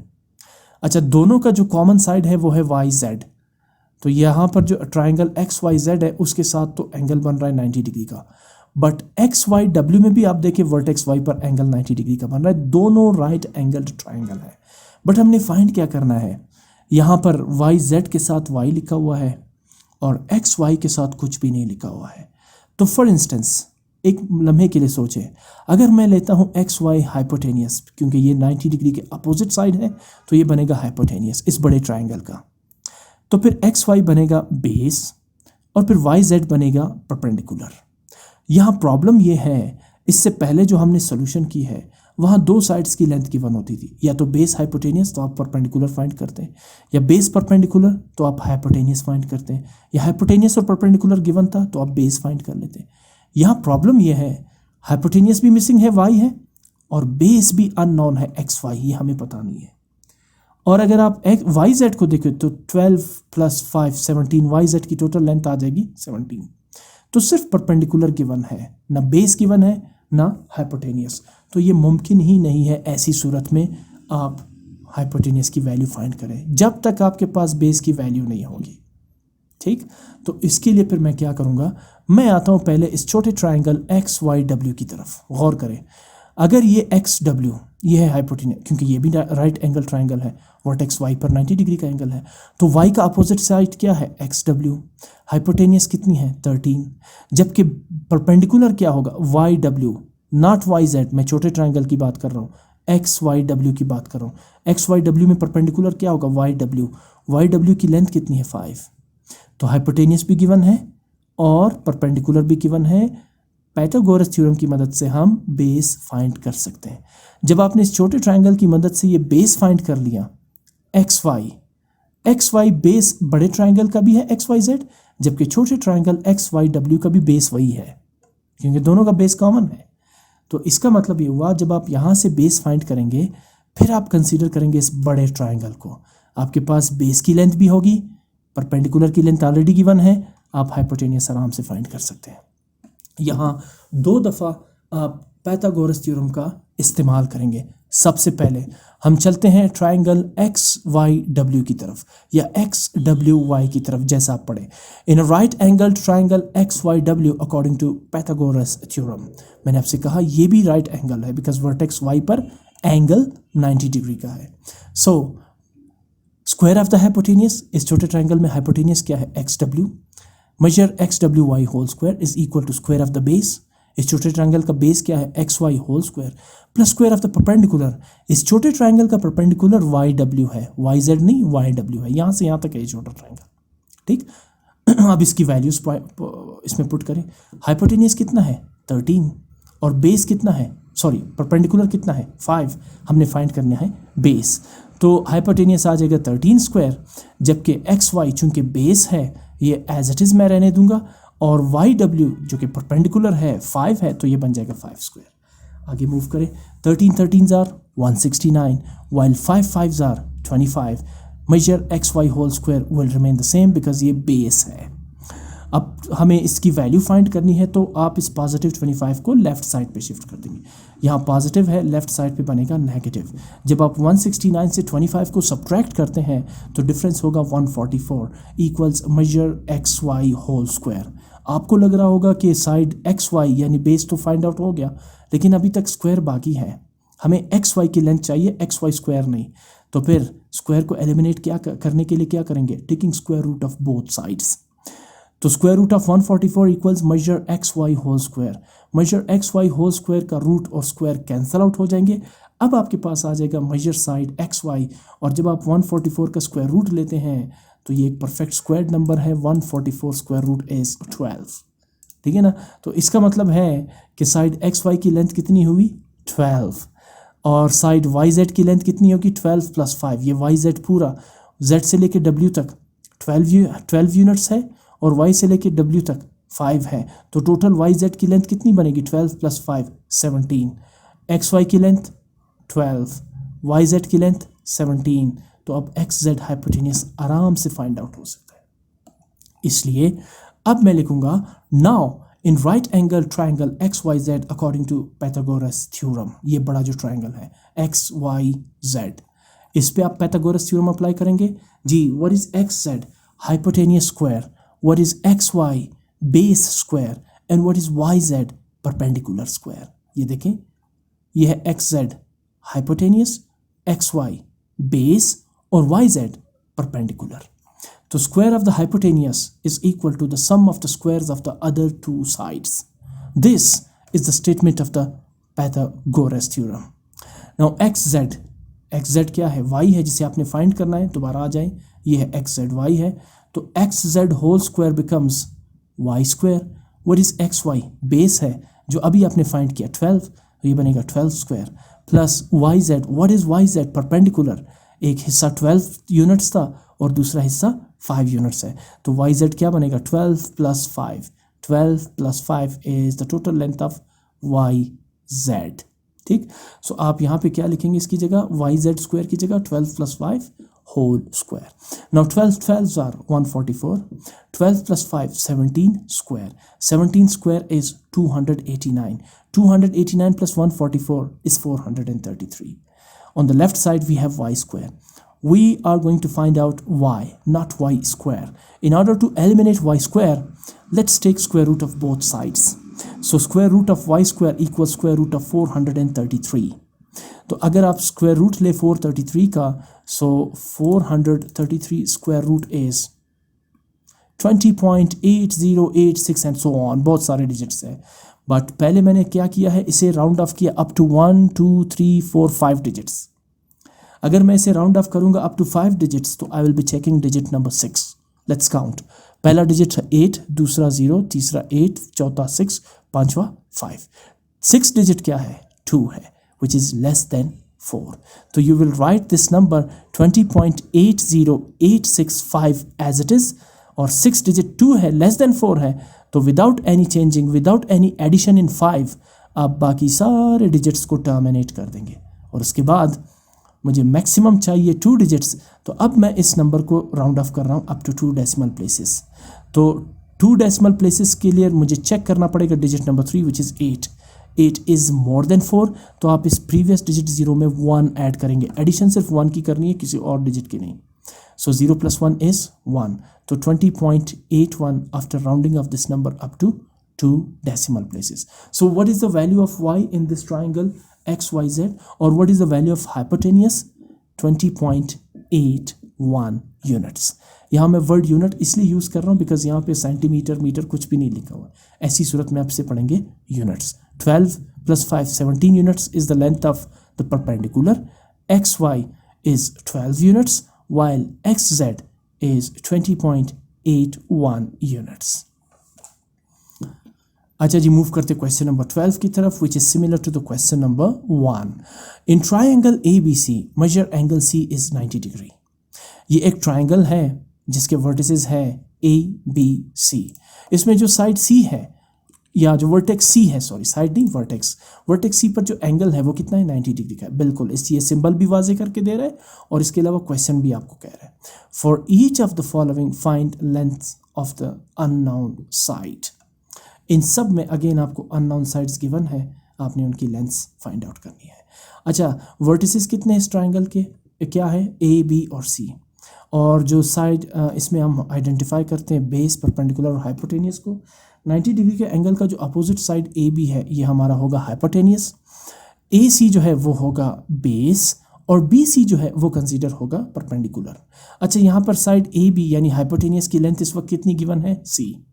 अच्छा, दोनों का जो कॉमन साइड है वो है YZ। तो यहाँ पर जो ट्राइंगल XYZ है उसके साथ तो एंगल बन रहा है 90 डिग्री का, बट XYW में भी आप देखिए वर्टेक्स Y पर एंगल 90 डिग्री का बन रहा है। दोनों राइट एंगल्ड ट्राइंगल है। बट हमने फाइंड क्या करना है, यहाँ पर YZ के साथ Y लिखा हुआ है और XY के साथ कुछ भी नहीं लिखा हुआ है। तो फॉर इंस्टेंस एक लम्हे के लिए सोचें, अगर मैं लेता हूँ XY हाइपोटेनियस, क्योंकि ये 90 डिग्री के अपोजिट साइड है तो ये बनेगा हाइपोटेनियस इस बड़े ट्राइंगल का। तो फिर XY बनेगा बेस और फिर YZ बनेगा परपेंडिकुलर। यहाँ प्रॉब्लम ये है, इससे पहले जो हमने सोल्यूशन की है वहाँ 2 साइड्स की लेंथ गिवन होती थी, या तो बेस हाइपोटेनियस तो आप परपेंडिकुलर फाइंड करते हैं, या बेस परपेंडिकुलर तो आप हाइपोटेनियस फाइंड करते हैं, या हाइपोटेनियस और परपेंडिकुलर गिवन था तो आप बेस फाइंड कर लेते हैं। यहाँ प्रॉब्लम ये है, हाइपोटेनियस भी मिसिंग है, y है, और बेस भी अननोन है एक्स वाई, ये हमें पता नहीं है। और अगर आप वाई जेड को देखें तो 12 + 5 17, वाई जेड की टोटल लेंथ आ जाएगी 17। तो सिर्फ परपेंडिकुलर गिवन है, ना बेस गिवन है ना हाइपोटेनियस। तो ये मुमकिन ही नहीं है ऐसी सूरत में आप हाइपोटेनियस की वैल्यू फाइंड करें जब तक आपके पास बेस की वैल्यू नहीं होगी। ठीक, तो इसके लिए फिर मैं क्या करूँगा, मैं आता हूँ पहले इस छोटे ट्राइंगल एक्स वाई डब्ल्यू की तरफ। गौर करें, अगर ये एक्स डब्ल्यू ये है हाइपोटेनियस, क्योंकि ये भी राइट एंगल ट्राइंगल है, वर्टेक्स वाई पर 90 डिग्री का एंगल है, तो वाई का अपोजिट साइड क्या है, एक्स डब्ल्यू। हाइपोटेनियस कितनी है, 13। जबकि परपेंडिकुलर क्या होगा, Y W, not Y Z, मैं छोटे ट्राइंगल की बात कर रहा हूँ, एक्स वाई डब्ल्यू की बात कर रहा हूँ। एक्स वाई डब्ल्यू में परपेंडिकुलर क्या होगा, वाई डब्ल्यू। वाई डब्ल्यू की लेंथ कितनी है, 5। तो हाइपोटेनियस भी गिवन है और परपेंडिकुलर भी गिवन है। पाइथागोरस थ्योरम की मदद से हम बेस फाइंड कर सकते हैं। जब आपने इस छोटे ट्रायंगल की मदद से ये बेस फाइंड कर लिया, एक्स वाई बेस बड़े ट्रायंगल का भी है एक्स वाई जेड, जबकि छोटे ट्रायंगल एक्स वाई डब्ल्यू का भी बेस वही है, क्योंकि दोनों का बेस कॉमन है। तो इसका मतलब ये हुआ, जब आप यहाँ से बेस फाइंड करेंगे फिर आप कंसीडर करेंगे इस बड़े ट्रायंगल को, आपके पास बेस की लेंथ भी होगी, परपेंडिकुलर की लेंथ ऑलरेडी गिवन है, आप हाइपोटेनियस आराम से फाइंड कर सकते हैं। यहाँ 2 दफ़ा आप पाइथागोरस थ्योरम का इस्तेमाल करेंगे। सबसे पहले हम चलते हैं ट्रायंगल एक्स वाई डब्ल्यू की तरफ या एक्स डब्ल्यू वाई की तरफ, जैसा आप पढ़े, in a right angle triangle X Y W according to Pythagoras theorem. मैंने आपसे कहा ये भी राइट एंगल है बिकॉज वर्टेक्स वाई पर एंगल 90 डिग्री का है। So square of the hypotenuse, इस छोटे ट्रायंगल में हाइपोटेनियस क्या है, X W. Measure X W Y whole square is equal to square of the base, इस छोटे ट्रायंगल का बेस क्या है, X Y whole square, plus square of the perpendicular, इस छोटे ट्रायंगल का परपेंडिकुलर वाई डब्ल्यू है, वाई जेड नहीं वाई डब्ल्यू है, यहाँ से यहाँ तक है ये छोटा ट्रायंगल। ठीक, अब इसकी वैल्यूज इसमें पुट करें। हाइपोटेनियस कितना है, 13, और बेस कितना है, सॉरी परपेंडिकुलर कितना है, 5, हमने फाइंड करना है बेस। तो हाइपोटेनियस आ जाएगा 13 स्क्वायर, जबकि एक्स वाई चूंकि बेस है ये एज इट इज़ मैं रहने दूंगा, और वाई डब्ल्यू जो कि परपेंडिकुलर है 5 है, तो ये बन जाएगा 5 स्क्वायर। आगे मूव करें, 13 13s are 169 while 5 5s are 25। Measure X Y whole square will remain the same because ये बेस है। अब हमें इसकी वैल्यू फाइंड करनी है, तो आप इस पॉजिटिव 25 को लेफ्ट साइड पे शिफ्ट कर देंगे। यहाँ पॉजिटिव है, लेफ्ट साइड पे बनेगा नेगेटिव। जब आप 169 से 25 को सब्ट्रैक्ट करते हैं तो डिफरेंस होगा 144 equals measure X Y whole square. आपको लग रहा होगा कि साइड एक्स वाई यानी बेस तो फाइंड आउट हो गया, लेकिन अभी तक स्क्वायर बाकी है। हमें एक्स वाई की लेंथ चाहिए, एक्स वाई स्क्वायर नहीं। तो फिर स्क्वायर को एलिमिनेट क्या करने के लिए क्या करेंगे, taking square root of both sides. तो square root of 144 equals measure X Y whole square. Measure X Y whole square का रूट और स्क्वायर कैंसल आउट हो जाएंगे। अब आपके पास आ जाएगा मेजर साइड एक्स वाई, और जब आप 144 का स्क्वायर रूट लेते हैं तो ये एक परफेक्ट स्क्वायर नंबर है, 144 स्क्वायर रूट इज 12। ठीक है ना, तो इसका मतलब है कि साइड एक्स वाई की लेंथ कितनी हुई, 12, और साइड वाई जेड की लेंथ कितनी होगी, 12 + 5। ये वाई जेड पूरा जेड से लेके डब्ल्यू तक 12 यूनिट्स है, और y से लेके w तक 5 है, तो टोटल y z की लेंथ कितनी बनेगी, 12 + 5 17। एक्स वाई की लेंथ 12, y z की लेंथ 17। तो अब एक्स जेड हाइपोटेनियस आराम से फाइंड आउट हो सकता है। इसलिए अब मैं लिखूंगा, now in right angle triangle X Y Z according to Pythagoras theorem, ये बड़ा जो ट्राइंगल है एक्स वाई जेड, इस पे आप पाइथागोरस थ्योरम अप्लाई करेंगे जी। What is X Z, hypotenuse square, what is xy base square and what is yz perpendicular square। ये देखें, ये है xz hypotenuse, xy base और yz perpendicular। तो square of the hypotenuse is equal to the sum of the squares of the other two sides। This is the statement of the Pythagoras theorem। Now xz क्या है, y है जिसे आपने find करना है, दोबारा आ जाए, ये है xz y है, तो X Z whole square becomes Y square. What is X Y, base है जो अभी आपने फाइंड किया 12, तो ये बनेगा 12 square plus Y Z. What is Y Z, perpendicular, एक हिस्सा 12 यूनिट्स था और दूसरा हिस्सा 5 यूनिट्स है, तो वाई जेड क्या बनेगा 12 + 5, 12 plus 5 is the total length of Y Z. ठीक, सो आप यहाँ पे क्या लिखेंगे इसकी जगह, वाई जेड स्क्वायर की जगह 12 plus 5 whole square. Now 12 12s are 144, 12 plus 5 17 square, 17 square is 289, 289 plus 144 is 433. On the left side we have y square. We are going to find out y, not y square. In order to eliminate y square, let's take square root of both sides. So square root of y square equals square root of 433. तो अगर आप square root ले 433 का, so 433 square root is 20.8086 and so on, बहुत सारे digits है। But पहले मैंने क्या किया है, इसे राउंड ऑफ किया अप टू 1 2 3 4 5 डिजिट्स। अगर मैं इसे राउंड ऑफ करूंगा अप टू 5 डिजिट्स तो I will be checking digit number 6। Let's count, पहला डिजिट है 8, दूसरा 0, तीसरा 8, चौथा 6, पांचवा 5। 6 डिजिट क्या है, 2 है, which is less than 4. So you will write this number 20.80865 as it is, और 6 digit 2 है, less than 4 है, तो without any changing, without any addition in 5, आप बाकी सारे digits को terminate कर देंगे। और उसके बाद मुझे maximum चाहिए 2 digits, तो अब मैं इस नंबर को राउंड ऑफ कर रहा हूँ up to 2 decimal places। तो 2 decimal places के लिए मुझे चेक करना पड़ेगा digit number 3 which is 8 is more than 4, तो आप इस प्रीवियस डिजिट 0 में 1 ऐड करेंगे। एडिशन सिर्फ 1 की करनी है, किसी और डिजिट की नहीं। सो 0 प्लस 1 इज़ 1, तो 20.81 after rounding off this number up to 2 decimal places. So what is the value of y in this triangle XYZ, or what is the value of hypotenuse? 20.81 units. यहाँ मैं word unit इसलिए use कर रहा हूँ because यहाँ पे centimetre metre कुछ भी नहीं लिखा हुआ। ऐसी सूरत में आपसे पढ़ेंगे units. 12 plus 5 17 units is the length of the perpendicular. XY is 12 units while XZ is 20.81 units. अच्छा जी, मूव करते क्वेश्चन नंबर 12 की तरफ, which is similar to the question number 1. In triangle ABC, measure angle C is 90 degree. ये एक triangle है जिसके vertices है ABC। इसमें जो साइड C है, या जो वर्टेक्स सी है, सॉरी साइड नहीं, वर्टेक्स सी पर जो एंगल है वो कितना है, 90 डिग्री का है। बिल्कुल, इसलिए सिंबल भी वाजे करके दे रहा है और इसके अलावा क्वेश्चन भी आपको कह रहा है, for each of the following find length of the unknown side. इन सब में अगेन आपको अननोन साइड्स गिवन है, आपने उनकी लेंथ्स फाइंड आउट करनी है। अच्छा, वर्टिसेस कितने इस ट्राइंगल के, क्या है, ए बी और सी, और जो साइड इसमें हम आइडेंटिफाई करते हैं बेस, परपेंडिकुलर और हाइपोटेनियस को। 90 डिग्री के एंगल का जो अपोजिट साइड ए बी है ये हमारा होगा हाइपोटेनियस, ए सी जो है वो होगा बेस, और बी सी जो है वो कंसीडर होगा परपेंडिकुलर। अच्छा, यहाँ पर साइड ए बी यानी हाइपोटेनियस की लेंथ इस वक्त कितनी गिवन है, सी,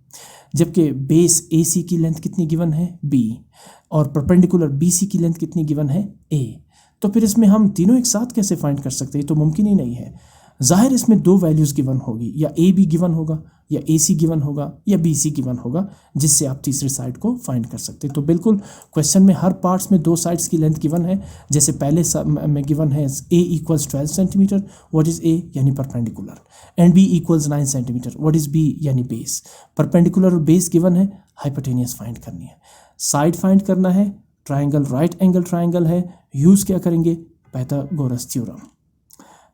जबकि बेस ए सी की लेंथ कितनी गिवन है, बी, और परपेंडिकुलर बी सी की लेंथ कितनी गिवन है, ए। तो फिर इसमें हम तीनों एक साथ कैसे फाइंड कर सकते हैं, तो मुमकिन ही नहीं है। जाहिर इसमें 2 वैल्यूज़ गिवन होगी, या ए बी गिवन होगा, या ए सी गिवन होगा, या बी सी गिवन होगा, जिससे आप तीसरे साइड को फाइंड कर सकते हैं। तो बिल्कुल क्वेश्चन में हर पार्ट्स में 2 साइड्स की लेंथ गिवन है। जैसे पहले में गिवन है A equals 12 centimetre, what is A यानी perpendicular, and B equals 9 centimetre, what is B यानी बेस। परपेंडिकुलर और बेस गिवन है, हाइपोटेनियस फाइंड करनी है, साइड फाइंड करना है, ट्राइंगल राइट एंगल ट्राइंगल है, यूज़ क्या करेंगे, पाइथागोरस थ्योरम।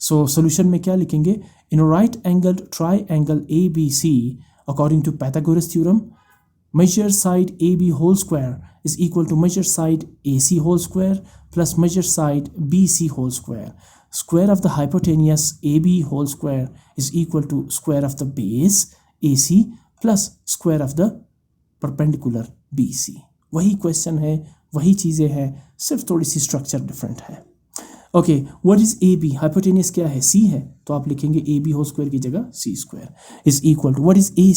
सो सोल्यूशन में क्या लिखेंगे, in right angle triangle A B C according to Pythagoras theorem, measure side AB whole square is equal to measure side AC whole square plus measure side BC whole square. Square of the hypotenuse AB whole square is equal to square of the base AC plus square of the perpendicular BC. वही question है, वही चीज़ें हैं, सिर्फ थोड़ी सी structure different है। Okay, what is A B, hypotenuse क्या है, सी है, तो आप लिखेंगे ए बी होल स्क्वायर की जगह C square is equal to what is A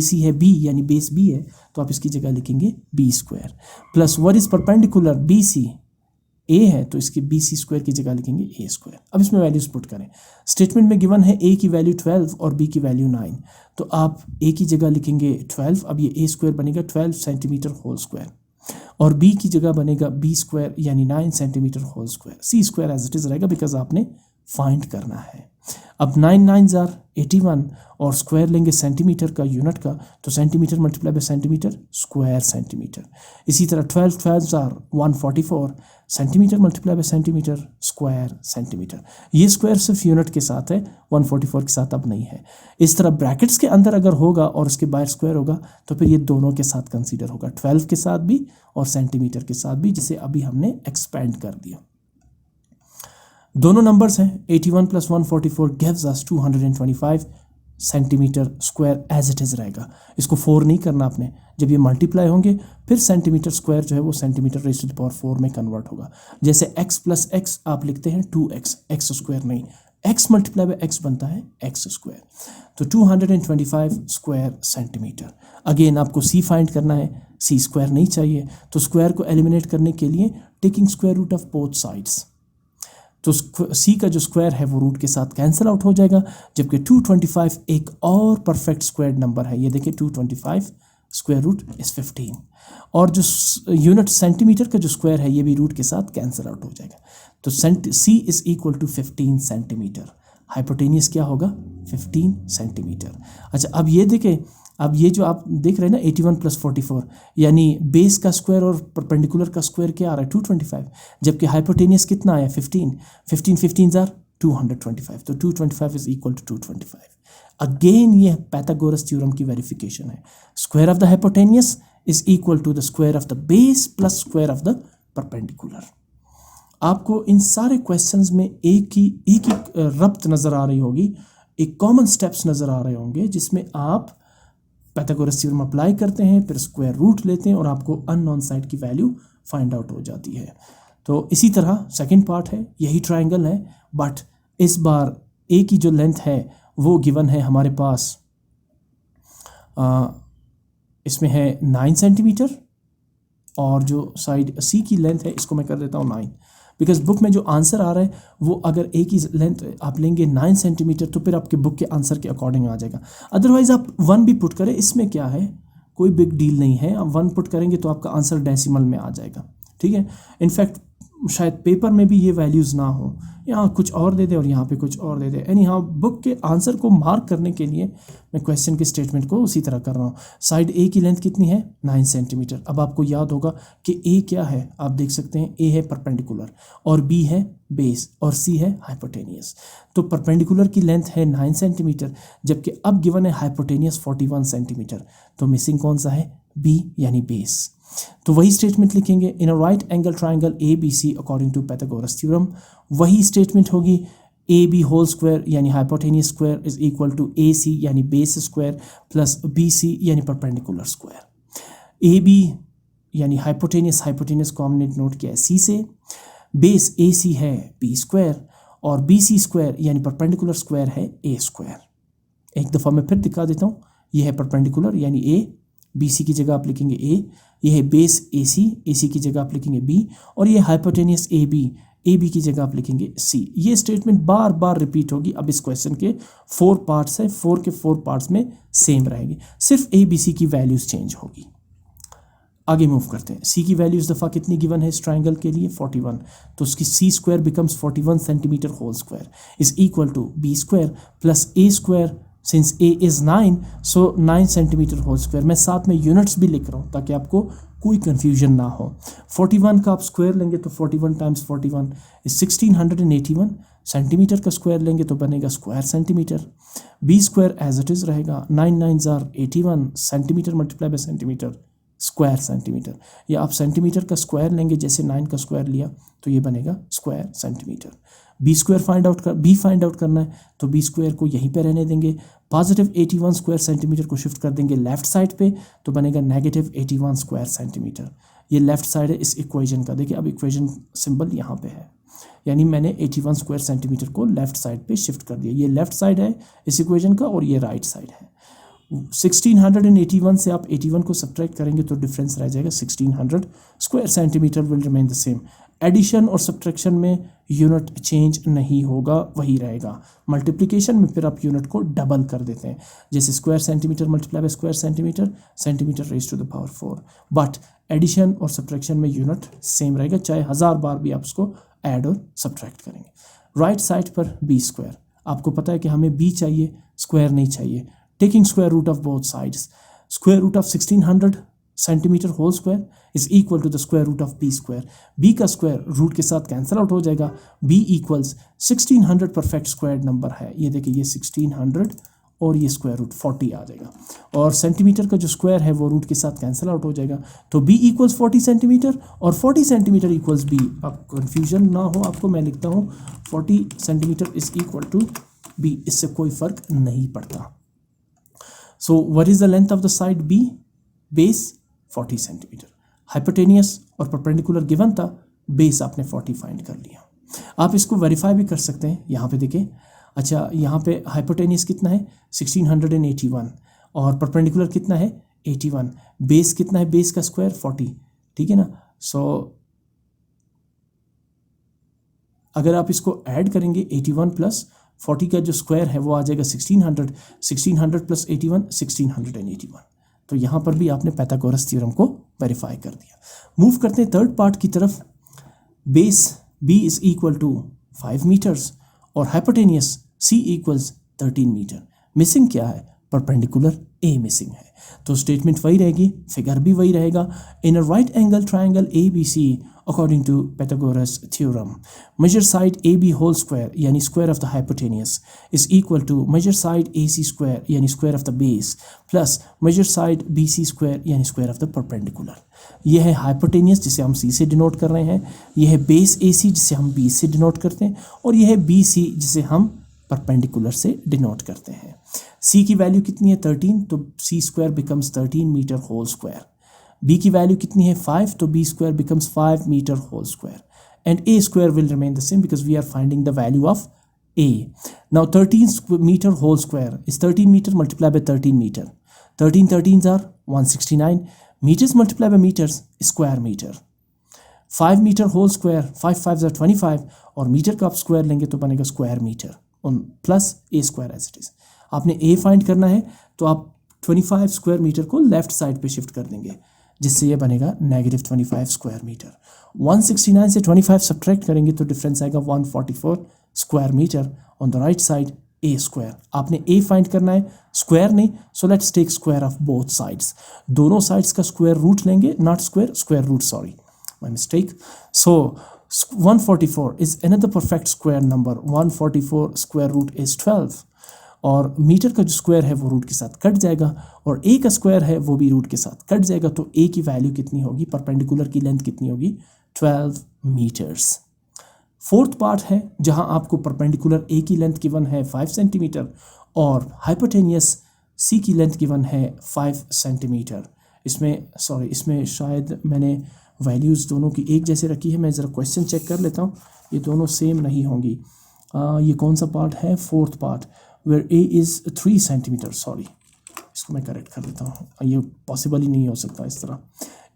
C है बी यानी बेस बी है, तो आप इसकी जगह लिखेंगे B square plus what is perpendicular B C, A है तो इसकी बी सी स्क्वायर की जगह लिखेंगे ए स्क्वायर। अब इसमें वैल्यूज पुट करें, स्टेटमेंट में गिवन है ए की वैल्यू 12 और बी की वैल्यू 9, तो आप ए की जगह लिखेंगे 12, अब ये ए स्क्वायर बनेगा 12 सेंटीमीटर होल स्क्वायर, और b की जगह बनेगा b स्क्वायर यानी 9 centimetre whole square, c square as it is रहेगा बिकॉज आपने फाइंड करना है। अब 9 9 जार 81 और स्क्वायर लेंगे सेंटीमीटर का यूनिट का, तो centimetre multiply by centimetre square centimetre. इसी तरह 12 12 jar 144 centimetre multiply by centimetre square centimetre. ये स्क्वायर सिर्फ यूनिट के साथ है, 144 के साथ अब नहीं है। इस तरह ब्रैकेट्स के अंदर अगर होगा और उसके बाहर स्क्वायर होगा तो फिर ये दोनों के साथ कंसीडर होगा, 12 के साथ भी और सेंटीमीटर के साथ भी, जिसे अभी हमने एक्सपेंड कर दिया। दोनों नंबर्स हैं, 81 + 144 gives us 225 centimetre square as it is रहेगा। इसको 4 नहीं करना आपने, जब ये मल्टीप्लाई होंगे फिर सेंटीमीटर स्क्वायर जो है वो centimetre raise to the power 4 में कन्वर्ट होगा। जैसे x + x आप लिखते हैं 2x, x स्क्वायर नहीं, x मल्टीप्लाई बाय x बनता है x स्क्वायर। तो 225 स्क्वायर सेंटीमीटर। अगेन आपको c फाइंड करना है, c स्क्वायर नहीं चाहिए, तो स्क्वायर को एलिमिनेट करने के लिए taking square root of both sides, तो c का जो स्क्वायर है वो रूट के साथ कैंसिल आउट हो जाएगा। जबकि 225 एक और परफेक्ट स्क्वायर नंबर है, ये देखिए 225 स्क्वायर रूट इज 15, और जो यूनिट सेंटीमीटर का जो स्क्वायर है ये भी रूट के साथ कैंसिल आउट हो जाएगा। तो c is equal to 15 centimetre. Hypotenuse क्या होगा? 15 सेंटीमीटर। अच्छा, अब ये देखें, अब ये जो आप देख रहे हैं ना 81 + 44, यानी बेस का स्क्वायर और परपेंडिकुलर का स्क्वायर क्या आ रहा है? 225, जबकि हाइपोटेनियस कितना आया? 15 15 15 जार 225, तो 225 इज इक्वल टू 225। अगेन ये पाइथागोरस थ्योरम की वेरिफिकेशन है। Square of the hypotenuse is equal to the square of the base plus square of the perpendicular. आपको इन सारे क्वेश्चंस में एक ही रब्त नज़र आ रही होगी, एक कॉमन स्टेप्स नज़र आ रहे होंगे, जिसमें आप पाइथागोरस थ्योरम अप्लाई करते हैं, फिर स्क्वायर रूट लेते हैं और आपको अननोन साइड की वैल्यू फाइंड आउट हो जाती है। तो इसी तरह सेकंड पार्ट है, यही ट्रायंगल है, बट इस बार ए की जो लेंथ है वो गिवन है हमारे पास, इसमें है 9 सेंटीमीटर, और जो साइड सी की लेंथ है इसको मैं कर देता हूँ 9, बिकॉज बुक में जो आंसर आ रहा है वो अगर ए की लेंथ आप लेंगे 9 सेंटीमीटर तो फिर आपके बुक के आंसर के अकॉर्डिंग आ जाएगा। अदरवाइज आप 1 भी पुट करें, इसमें क्या है, कोई बिग डील नहीं है। आप 1 पुट करेंगे तो आपका आंसर डेसिमल में आ जाएगा, ठीक है। इनफैक्ट शायद पेपर में भी ये वैल्यूज़ ना हो, यहाँ कुछ और दे दे और यहाँ पे कुछ और दे दे। यानी हाँ, बुक के आंसर को मार्क करने के लिए मैं क्वेश्चन के स्टेटमेंट को उसी तरह कर रहा हूँ। साइड ए की लेंथ कितनी है? 9 सेंटीमीटर। अब आपको याद होगा कि ए क्या है, आप देख सकते हैं ए है परपेंडिकुलर, और बी है बेस, और सी है हाइपोटेनियस। तो परपेंडिकुलर की लेंथ है 9 सेंटीमीटर, जबकि अब गिवन है हाइपोटेनियस 41 सेंटीमीटर। तो मिसिंग कौन सा है? बी, यानी बेस। तो वही स्टेटमेंट लिखेंगे, in a right angle triangle A B C according to Pythagoras theorem. वही स्टेटमेंट होगी, ए बी होल स्क्वायर यानी hypotenuse square is equal to A C यानी base square plus B C यानी perpendicular square. A B यानी hypotenuse को हमने note किया है सी से, बेस ए सी है बी स्क्वायर, और बी सी स्क्वायर यानी परपेंडिकुलर स्क्वायर है ए स्क्वायर। एक दफ़ा मैं फिर दिखा देता हूँ, ये है परपेंडिकुलर यानी ए, बी सी की जगह आप लिखेंगे ए, ये है बेस ए सी की जगह आप लिखेंगे बी, और ये हाइपोटेनियस ए बी की जगह आप लिखेंगे सी। ये स्टेटमेंट बार बार रिपीट होगी। अब इस क्वेश्चन के 4 पार्ट्स हैं, 4 के 4 पार्ट्स में सेम रहेंगे, सिर्फ ए बी सी की वैल्यूज चेंज होगी। आगे मूव करते हैं। सी की वैल्यू इस दफ़ा कितनी गिवन है इस ट्राइंगल के लिए? 41, तो उसकी C square becomes 41 centimetre whole square is equal to B square plus A square, since A is 9 so 9 centimetre whole square. मैं साथ में यूनिट्स भी लिख रहा हूँ ताकि आपको कोई कन्फ्यूजन ना हो। 41 का आप स्क्वायर लेंगे तो 41 टाइम्स 41 इज 1681 सेंटीमीटर का स्क्वायर लेंगे तो बनेगा square centimetre. B square as it is रहेगा, 9 9 जार 81 centimetre multiply by centimetre square centimetre, या आप सेंटीमीटर का स्क्वायर लेंगे जैसे 9 का स्क्वायर लिया तो ये बनेगा square centimetre. B square find out करना है तो बी स्क्वायर को यहीं पे रहने देंगे, पॉजिटिव 81 स्क्वायर सेंटीमीटर को शिफ्ट कर देंगे लेफ्ट साइड पे तो बनेगा नेगेटिव 81 स्क्वायर सेंटीमीटर। ये लेफ्ट साइड है इस इक्वेशन का। देखिए अब इक्वेशन सिंबल यहाँ पे है, यानी मैंने 81 स्क्वायर सेंटीमीटर को लेफ्ट साइड पे शिफ्ट कर दिया। ये लेफ्ट साइड है इस इक्वेशन का और ये राइट साइड है। 1681 से आप 81 को सब्ट्रैक्ट करेंगे तो डिफरेंस रह जाएगा 1600 square centimetre will remain the same. Addition और सब्ट्रैक्शन में यूनिट चेंज नहीं होगा, वही रहेगा। मल्टीप्लिकेशन में फिर आप यूनिट को डबल कर देते हैं, जैसे square centimetre multiply by square centimetre, centimetre raise to the power 4। But addition और सब्ट्रैक्शन में यूनिट सेम रहेगा, चाहे 1000 बार भी आप उसको ऐड और सब्ट्रैक्ट करेंगे। राइट साइड पर बी स्क्वायर, आपको पता है कि हमें बी चाहिए, स्क्वायर नहीं चाहिए. Taking square root of both sides, square root of 1600 centimetre whole square is equal to the square root of B square. B का स्क्वायर रूट के साथ कैंसिल आउट हो जाएगा. B equals 1600 perfect square number है. ये देखिए, ये 1600 और ये स्क्वायर रूट 40 आ जाएगा. और सेंटीमीटर का जो स्क्वायर है वो रूट के साथ कैंसिल आउट हो जाएगा. तो b इक्वल्स 40 सेंटीमीटर और 40 सेंटीमीटर इक्वल्स b. अब कन्फ्यूजन ना हो आपको, मैं लिखता हूँ 40 centimetre is equal to b. इससे कोई फर्क नहीं पड़ता. So what is the length of the side b? Base 40 centimetre. Hypotenuse और परपेंडिकुलर गिवन था, बेस आपने 40 फाइंड कर लिया. आप इसको वेरीफाई भी कर सकते हैं. यहाँ पे देखिए, अच्छा यहाँ पे हाइपोटेनियस कितना है 1681 और परपेंडिकुलर कितना है 81. बेस कितना है, बेस का स्क्वायर 40, ठीक है ना. सो अगर आप इसको ऐड करेंगे 81 प्लस 40 का जो स्क्वायर है वो आ जाएगा 1600. 1600 प्लस 81 1681. तो यहाँ पर भी आपने पाइथागोरस थ्योरम को वेरीफाई कर दिया. मूव करते हैं थर्ड पार्ट की तरफ. Base b is equal to 5 metres और hypotenuse c equals 13 metre. Missing क्या है? परपेंडिकुलर a मिसिंग है. तो स्टेटमेंट वही रहेगी, फिगर भी वही रहेगा. In a right angle triangle ABC according to Pythagoras theorem, measure side AB whole square यानी square of the hypotenuse is equal to measure side AC square यानी square of the base plus measure side BC square यानी square of the perpendicular. यह है hypotenuse जिसे हम C से denote कर रहे हैं, यह है base AC जिसे हम B से डिनोट करते हैं और यह है BC जिसे हम परपेंडिकुलर से डिनोट करते हैं. C की वैल्यू कितनी है 13, तो C square becomes 13 metre whole square. b की वैल्यू कितनी है 5, तो b square becomes 5 metre whole square. And a square will remain the same because we are finding the value of a. Now 13 metre whole square is 13 metre multiply by 13 metre. 13 13s are 169. Metres multiply by metres square metre. 5 metre whole square 5 5s are 25 और metre का आप square लेंगे तो बनेगा square metre plus a square as it is. आपने a find करना है तो आप 25 स्क्वायर मीटर को लेफ्ट साइड पे शिफ्ट कर देंगे जिससे ये बनेगा -25 स्क्वायर मीटर. 169 से 25 सब्ट्रैक्ट करेंगे तो डिफरेंस आएगा 144 square metre on the right side a square. आपने a फाइंड करना है, स्क्वायर नहीं. So let's take square of both sides. दोनों साइड्स का स्क्वायर रूट लेंगे, not square, square root, sorry my mistake. So 144 is another perfect square number. 144 square root is 12 और metre का जो स्क्वायर है वो रूट के साथ कट जाएगा और a का स्क्वायर है वो भी रूट के साथ कट जाएगा. तो a की वैल्यू कितनी होगी, परपेंडिकुलर की लेंथ कितनी होगी 12 मीटर्स. फोर्थ पार्ट है जहां आपको परपेंडिकुलर a की लेंथ गिवन है 5 सेंटीमीटर और हाइपोटेनियस c की लेंथ गिवन है 5 सेंटीमीटर. इसमें शायद मैंने वैल्यूज़ दोनों की एक जैसे रखी है. मैं ज़रा क्वेश्चन चेक कर लेता हूँ, ये दोनों सेम नहीं होंगी. ये कौन सा पार्ट है, fourth part where a is 3 centimetre. Sorry, इसको मैं करेक्ट कर देता हूँ, ये पॉसिबल ही नहीं हो सकता इस तरह.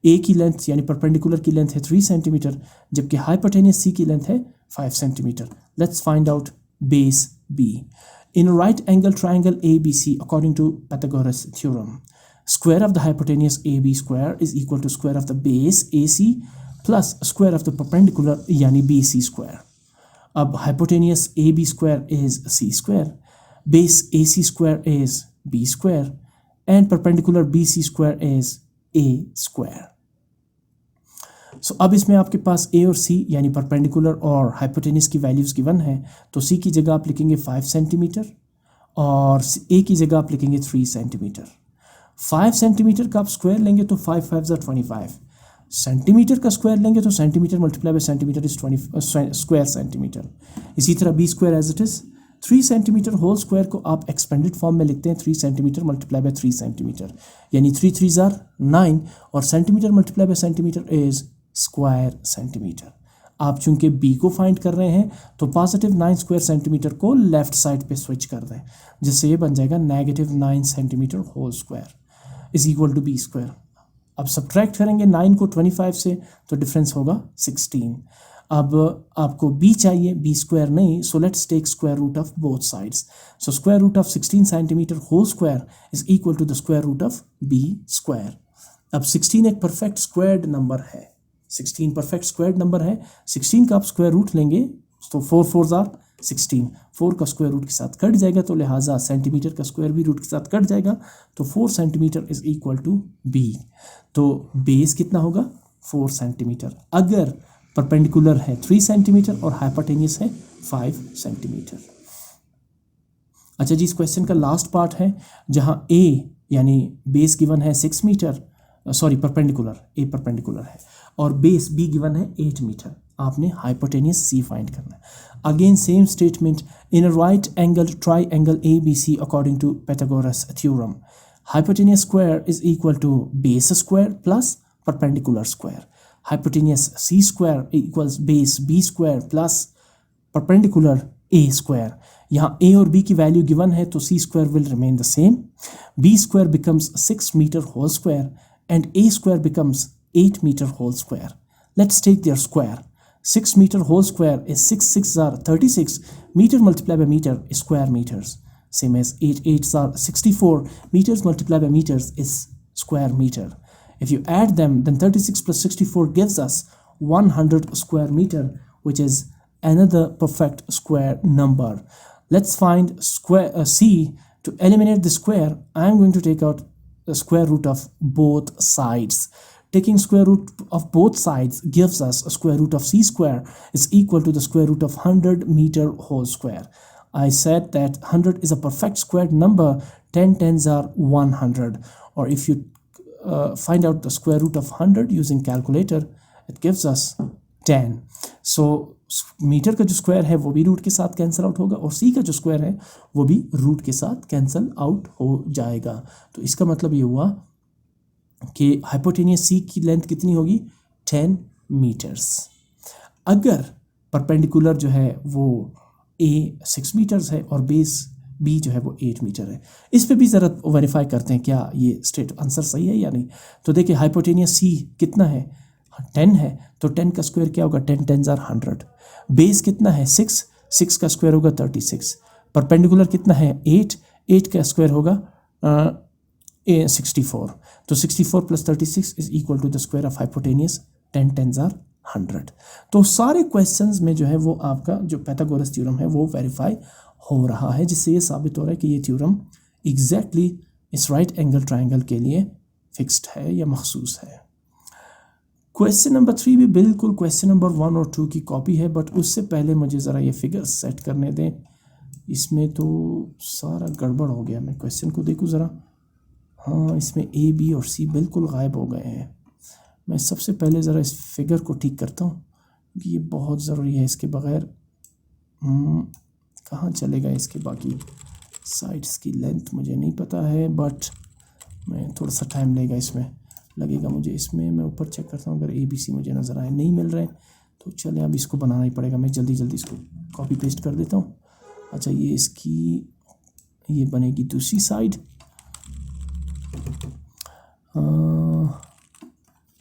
a की लेंथ यानी परपेंडिकुलर की लेंथ है 3 सेंटीमीटर जबकि हाइपोटेनियस c की लेंथ है 5 centimetre. Let's find out base b. In right angle triangle ABC according to Pythagoras theorem, square of the hypotenuse AB square is equal to square of the base AC plus square of the perpendicular यानी BC square. अब hypotenuse AB square is C square, base AC square is B square and perpendicular BC square is A square. So अब इसमें आपके पास A और C यानी perpendicular और hypotenuse की values given है. तो C की जगह आप लिखेंगे 5 सेंटीमीटर और A की जगह आप लिखेंगे 3 सेंटीमीटर. 5 सेंटीमीटर का आप स्क्वायर लेंगे तो 5 5s are 25. सेंटीमीटर का स्क्वायर लेंगे तो centimetre multiply by centimetre is 20 square centimetre. इसी तरह b square as it is 3 centimetre whole square को आप एक्सपेंडेड फॉर्म में लिखते हैं 3 सेंटीमीटर मल्टीप्लाई बाय 3 सेंटीमीटर यानी 3 3s are 9 और centimetre multiply by centimetre is square centimetre. आप चूंकि b को फाइंड कर रहे हैं तो पॉजिटिव 9 स्क्वायर सेंटीमीटर को लेफ्ट साइड पे स्विच कर दें जिससे ये बन जाएगा -9 centimetre whole square is equal to b square. अब सब्ट्रैक्ट करेंगे 9 को 25 से तो डिफरेंस होगा 16. अब आपको b चाहिए, b स्क्वायर नहीं. So let's take square root of both sides. So square root of 16 centimetre whole square is equal to the square root of b square. अब 16 एक परफेक्ट स्क्वायर्ड नंबर है. 16 perfect squared number है. 16 का आप square root लेंगे तो 4 4s are 16। 4 का square root के साथ कट जाएगा, तो लिहाजा सेंटीमीटर का स्क्वायर भी रूट के साथ कट जाएगा, तो 4 centimetre is equal to B. तो बेस कितना होगा 4 सेंटीमीटर, अगर परपेंडिकुलर है 3 सेंटीमीटर और हाइपोटेनियस है 5 सेंटीमीटर। अच्छा जी, इस क्वेश्चन का लास्ट पार्ट है जहां ए यानी बेस गिवन है 6 मीटर, सॉरी परपेंडिकुलर, ए परपेंडिकुलर है और बेस बी गिवन है 8 मीटर। आपने हाइपोटेनियस सी फाइंड करना है। Again same statement, in a right angle triangle A B C according to Pythagoras theorem, hypotenuse square is equal to base square plus perpendicular square. Hypotenuse c square equals base b square plus perpendicular a square. यहाँ a और b की value given है, तो c square will remain the same. b square becomes 6 meter whole square and a square becomes 8 meter whole square. Let's take their square. 6 meter whole square is 6 6s are 36. Meter multiplied by meter is square meters. Same as 8 8s are 64. Meters multiplied by meters is square meter. If you add them, then 36 plus 64 gives us 100 square meter, which is another perfect square number. Let's find square c. To eliminate the square, I am going to take out the square root of both sides. Taking square root of both sides gives us a square root of c square is equal to the square root of 100 meter whole square. I said that 100 is a perfect squared number. 10 tens are 100. Or if you find out the square root of 100 using calculator, it gives us 10. So metre का जो square है वो भी root के साथ cancel out होगा और सी का जो स्क्वायर है वो भी रूट के साथ कैंसिल आउट हो जाएगा। तो इसका मतलब ये हुआ कि हाइपोटेनियस सी की लेंथ कितनी होगी 10 मीटर्स। अगर परपेंडिकुलर जो है वो ए 6 मीटर्स है और बेस बी जो है वो 8 मीटर है। इस पे भी ज़रा वेरीफाई करते हैं क्या ये स्ट्रेट आंसर सही है या नहीं। तो देखिए हाइपोटेनियस सी कितना है 10 है, तो 10 का स्क्वायर क्या होगा 10 10s are 100। बेस कितना है 6 6 का स्क्वायर होगा 36। परपेंडिकुलर कितना है 8 8 का स्क्वायर होगा 64। तो 64 plus 36 is equal to the square of hypotenuse 10 10s are 100। तो सारे क्वेश्चंस में जो है वो आपका जो पाइथागोरस थ्योरम है वो वेरीफाई हो रहा है, जिससे ये साबित हो रहा है कि ये थ्योरम एग्जैक्टली इस राइट एंगल ट्राइंगल के लिए फिक्स्ड है या मखसूस है। क्वेश्चन नंबर 3 भी बिल्कुल क्वेश्चन नंबर 1 और 2 की कॉपी है, बट उससे पहले मुझे ज़रा ये फिगर सेट करने दें। इसमें तो सारा गड़बड़ हो गया, मैं क्वेश्चन को देखूँ ज़रा। हाँ, इसमें ए बी और सी बिल्कुल गायब हो गए हैं। मैं सबसे पहले ज़रा इस फिगर को ठीक करता हूँ क्योंकि ये बहुत ज़रूरी है, इसके बगैर कहाँ चलेगा। इसके बाकी साइड्स की लेंथ मुझे नहीं पता है, बट मैं थोड़ा सा टाइम लगेगा मुझे इसमें। मैं ऊपर चेक करता हूँ, अगर ए बी सी मुझे नज़र आए नहीं मिल रहे तो चले अब इसको बनाना ही पड़ेगा। मैं जल्दी इसको कॉपी पेस्ट कर देता हूँ। अच्छा, ये बनेगी दूसरी साइड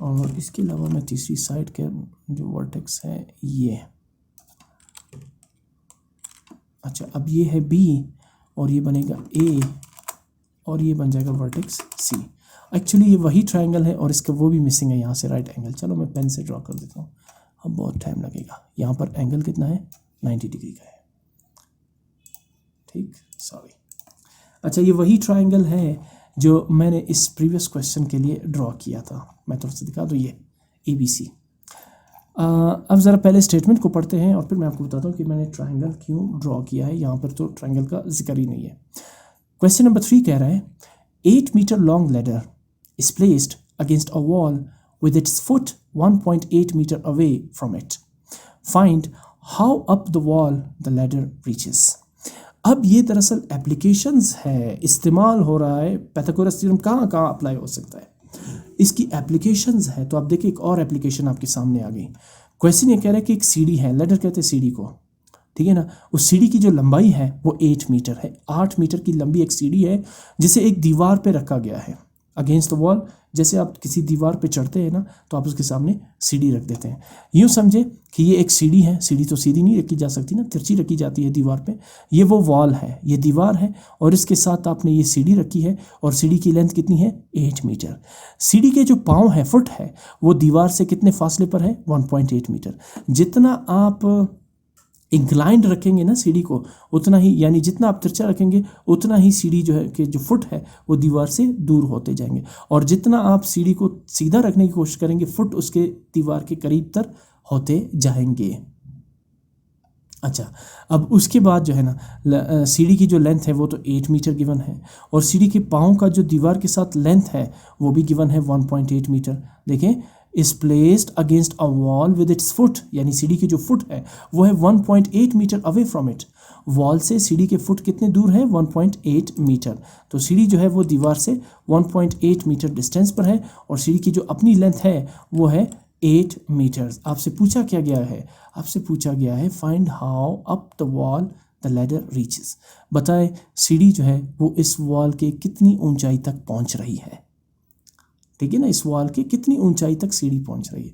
और इसके अलावा मैं तीसरी साइड के जो वर्टेक्स है ये, अच्छा अब ये है बी और ये बनेगा ए और ये बन जाएगा वर्टेक्स सी। एक्चुअली ये वही ट्रायंगल है और इसका वो भी मिसिंग है यहाँ से राइट एंगल। चलो मैं पेन से ड्रॉ कर देता हूँ, अब बहुत टाइम लगेगा। यहाँ पर एंगल कितना है 90 डिग्री का है, ठीक, सॉरी। अच्छा, ये वही ट्रायंगल है जो मैंने इस प्रीवियस क्वेश्चन के लिए ड्रॉ किया था। मैं थोड़ा सा दिखा दूँ, ये ए बी सी। अब ज़रा पहले स्टेटमेंट को पढ़ते हैं और फिर मैं आपको बताता हूँ कि मैंने ट्रायंगल क्यों ड्रॉ किया है। यहाँ पर तो ट्रायंगल का जिक्र ही नहीं है। क्वेश्चन नंबर 3 कह रहा है 8 metre long ladder is placed against a wall with its foot 1.8 meter away from it. Find how up the wall the ladder reaches. अब ये दरअसल एप्लीकेशंस है, इस्तेमाल हो रहा है। पाइथागोरस थ्योरम कहाँ अप्लाई हो सकता है, इसकी एप्लीकेशंस है। तो आप देखिए एक और एप्लीकेशन आपके सामने आ गई। क्वेश्चन ये कह रहा है कि एक सीढ़ी है, लेडर कहते हैं सीढ़ी को, ठीक है ना। उस सीढ़ी की जो लंबाई है वो 8 मीटर है। 8 मीटर की लंबी एक सीढ़ी है जिसे एक दीवार पे रखा गया है अगेंस्ट द वॉल। जैसे आप किसी दीवार पे चढ़ते हैं ना तो आप उसके सामने सीढ़ी रख देते हैं। यूँ समझे कि ये एक सीढ़ी है। सीढ़ी तो सीधी नहीं रखी जा सकती ना, तिरछी रखी जाती है दीवार पे। ये वो वॉल है, ये दीवार है और इसके साथ आपने ये सीढ़ी रखी है और सीढ़ी की लेंथ कितनी है 8 मीटर। सीढ़ी के जो पाँव है, फुट है, वो दीवार से कितने फासले पर है 1.8 मीटर। जितना आप इंक्लाइंड रखेंगे ना सीढ़ी को, उतना ही, यानी जितना आप तिरछा रखेंगे उतना ही सीढ़ी जो है कि जो फुट है वो दीवार से दूर होते जाएंगे, और जितना आप सीढ़ी को सीधा रखने की कोशिश करेंगे फुट उसके दीवार के करीब तर होते जाएंगे। अच्छा, अब उसके बाद जो है ना सीढ़ी की जो लेंथ है वो तो 8 मीटर गिवन है, और सीढ़ी के पाँव का जो दीवार के साथ लेंथ है वो भी गिवन है 1.8 मीटर। देखें, is placed against a wall with its foot, यानी सीढ़ी की जो फुट है वो है 1.8 metre away from it. Wall से सीढ़ी के फुट कितने दूर है? 1.8 मीटर। तो सीढ़ी जो है वो दीवार से 1.8 मीटर डिस्टेंस पर है, और सीढ़ी की जो अपनी लेंथ है वो है 8 मीटर्स। आपसे पूछा क्या गया है? आपसे पूछा गया है find how up the wall the ladder reaches. बताएं सीढ़ी जो है वो इस वॉल के कितनी ऊंचाई तक पहुंच रही है। ठीक है ना, इस वॉल के कितनी ऊंचाई तक सीढ़ी पहुंच रही है।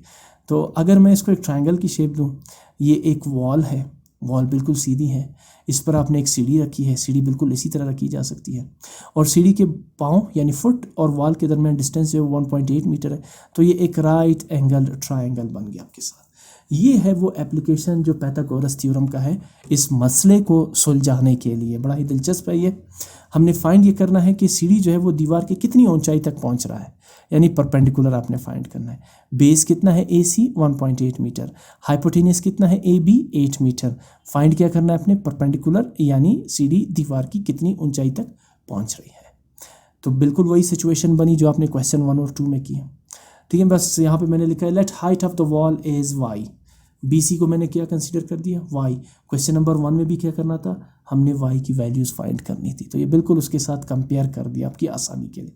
तो अगर मैं इसको एक ट्रायंगल की शेप दूं, ये एक वॉल है, वॉल बिल्कुल सीधी है, इस पर आपने एक सीढ़ी रखी है, सीढ़ी बिल्कुल इसी तरह रखी जा सकती है, और सीढ़ी के पाँव यानी फुट और वॉल के दरमियान डिस्टेंस जो है 1.8 मीटर है। तो ये एक राइट एंगल ट्रायंगल बन गया आपके साथ। ये है वो एप्लीकेशन जो पाइथागोरस थ्योरम का है इस मसले को सुलझाने के लिए। बड़ा ही दिलचस्प है ये। हमने फाइंड ये करना है कि सीढ़ी जो है वो दीवार की कितनी ऊंचाई तक पहुंच रहा है, यानी परपेंडिकुलर आपने फाइंड करना है। बेस कितना है AC 1.8 मीटर, हाइपोटेनियस कितना है AB 8 मीटर। फाइंड क्या करना है अपने? परपेंडिकुलर, यानी सीढ़ी दीवार की कितनी ऊंचाई तक पहुंच रही है। तो बिल्कुल वही सिचुएशन बनी जो आपने क्वेश्चन 1 और 2 में की है। ठीक है, बस यहाँ पे मैंने लिखा है let height of the wall is y। BC को मैंने क्या कंसीडर कर दिया? y। क्वेश्चन नंबर 1 में भी क्या करना था? हमने y की वैल्यूज़ फाइंड करनी थी, तो ये बिल्कुल उसके साथ कंपेयर कर दिया आपकी आसानी के लिए।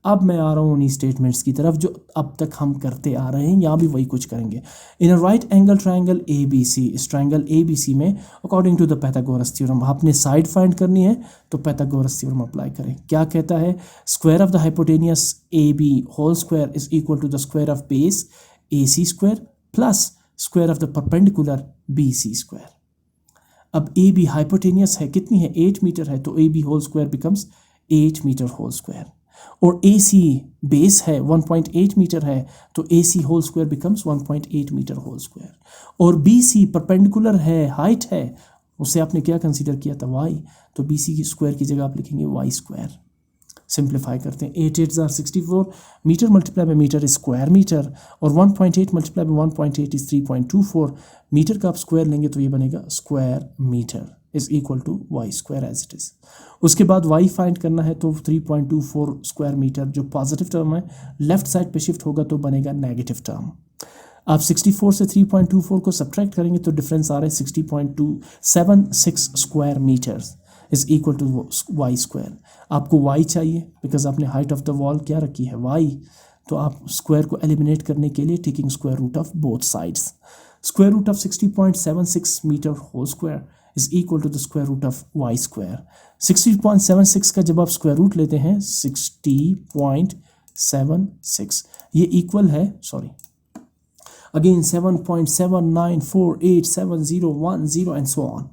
अब मैं आ रहा हूँ उन्हीं स्टेटमेंट्स की तरफ जो अब तक हम करते आ रहे हैं, यहाँ भी वही कुछ करेंगे। In a right angle triangle ABC, इस ट्रायंगल ABC में according to the Pythagoras theorem आपने साइड फाइंड करनी है, तो पाइथागोरस थ्योरम अप्लाई करें। क्या कहता है? Square of the hypotenuse AB whole square is equal to the square of base AC square plus square of the perpendicular BC square. अब AB hypotenuse है, कितनी है? 8 मीटर है, तो AB whole square becomes 8 metre whole square, और AC base है 1.8 metre है, तो AC whole square becomes 1.8 metre whole square, और BC परपेंडिकुलर है, हाइट है, उसे आपने क्या कंसीडर किया था? y। तो BC की स्क्वायर की जगह आप लिखेंगे y स्क्वायर। सिंप्लीफाई करते हैं, 8 8 ज़ार 64, metre multiply by metre is square metre, और 1.8 मल्टीप्लाई बाई 1.8 इज 3.24। मीटर का आप स्क्वायर लेंगे तो ये बनेगा square metre is equal to y square as it is. उसके बाद y फाइंड करना है, तो 3.24 स्क्वायर मीटर जो पॉजिटिव टर्म है लेफ्ट साइड पे शिफ्ट होगा तो बनेगा नेगेटिव टर्म। आप 64 से 3.24 को सब्ट्रैक्ट करेंगे तो डिफरेंस आ रहा है 60.276 square metres is equal to y square. आपको y चाहिए बिकॉज आपने हाइट ऑफ द वॉल क्या रखी है? y। तो आप स्क्वायर को एलिमिनेट करने के लिए taking square root of both sides, square root of 60.76 metre whole square is equal to the square root of Y square. 60.76 का जब आप स्क्वायर रूट लेते हैं 60.76, ये इक्वल है, sorry again 7.79487010 and so on,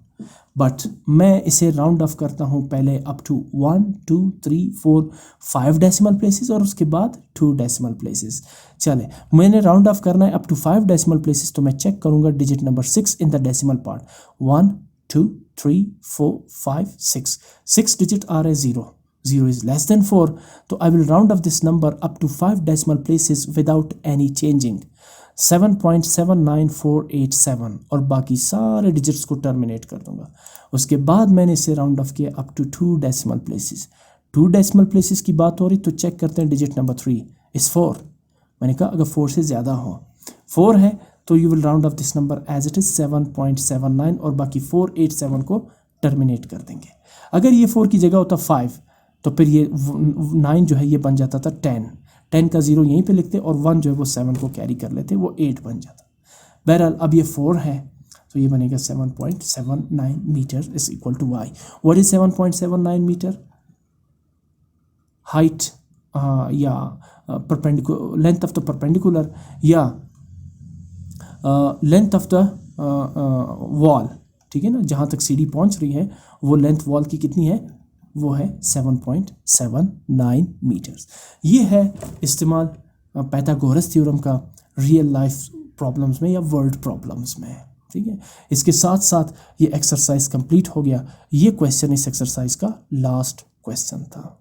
but मैं इसे राउंड ऑफ करता हूँ पहले अप टू 1 2 3 4 5 डेसिमल प्लेसेस और उसके बाद 2 डेसिमल प्लेसेस। चले, मैंने राउंड ऑफ करना है अप टू 5 डेसिमल प्लेसेस, तो मैं चेक करूँगा digit number 6 in the decimal part. 1 2 3 4 5 6 digit आ रहे 0 is less than 4, तो I will round off this number up to 5 decimal places without any changing, 7.79487, और बाकी सारे डिजिट्स को टर्मिनेट कर दूंगा। उसके बाद मैंने इसे राउंड ऑफ किया up to 2 decimal places. 2 decimal places की बात हो रही तो चेक करते हैं, डिजिट नंबर 3 इज 4। मैंने कहा अगर 4 से ज़्यादा हो, 4 है तो you will round off this number as it is 7.79 और बाकी 487 को टर्मिनेट कर देंगे। अगर ये 4 की जगह होता 5 तो फिर ये 9 जो है ये बन जाता था 10 का 0 यहीं पे लिखते और 1 जो है वो 7 को कैरी कर लेते, वो 8 बन जाता। बहरहाल अब ये 4 है तो ये बनेगा 7.79 metre is equal to Y. What is 7.79 metre? Height या perpendicular length of the perpendicular या लेंथ ऑफ द वॉल, ठीक है ना, जहाँ तक सीढ़ी पहुँच रही है वो लेंथ वॉल की कितनी है? वो है 7.79 मीटर्स। ये है इस्तेमाल पाइथागोरस थ्योरम का रियल लाइफ प्रॉब्लम्स में या वर्ल्ड प्रॉब्लम्स में। ठीक है, इसके साथ साथ ये एक्सरसाइज कंप्लीट हो गया। ये क्वेश्चन इस एक्सरसाइज का लास्ट क्वेश्चन था।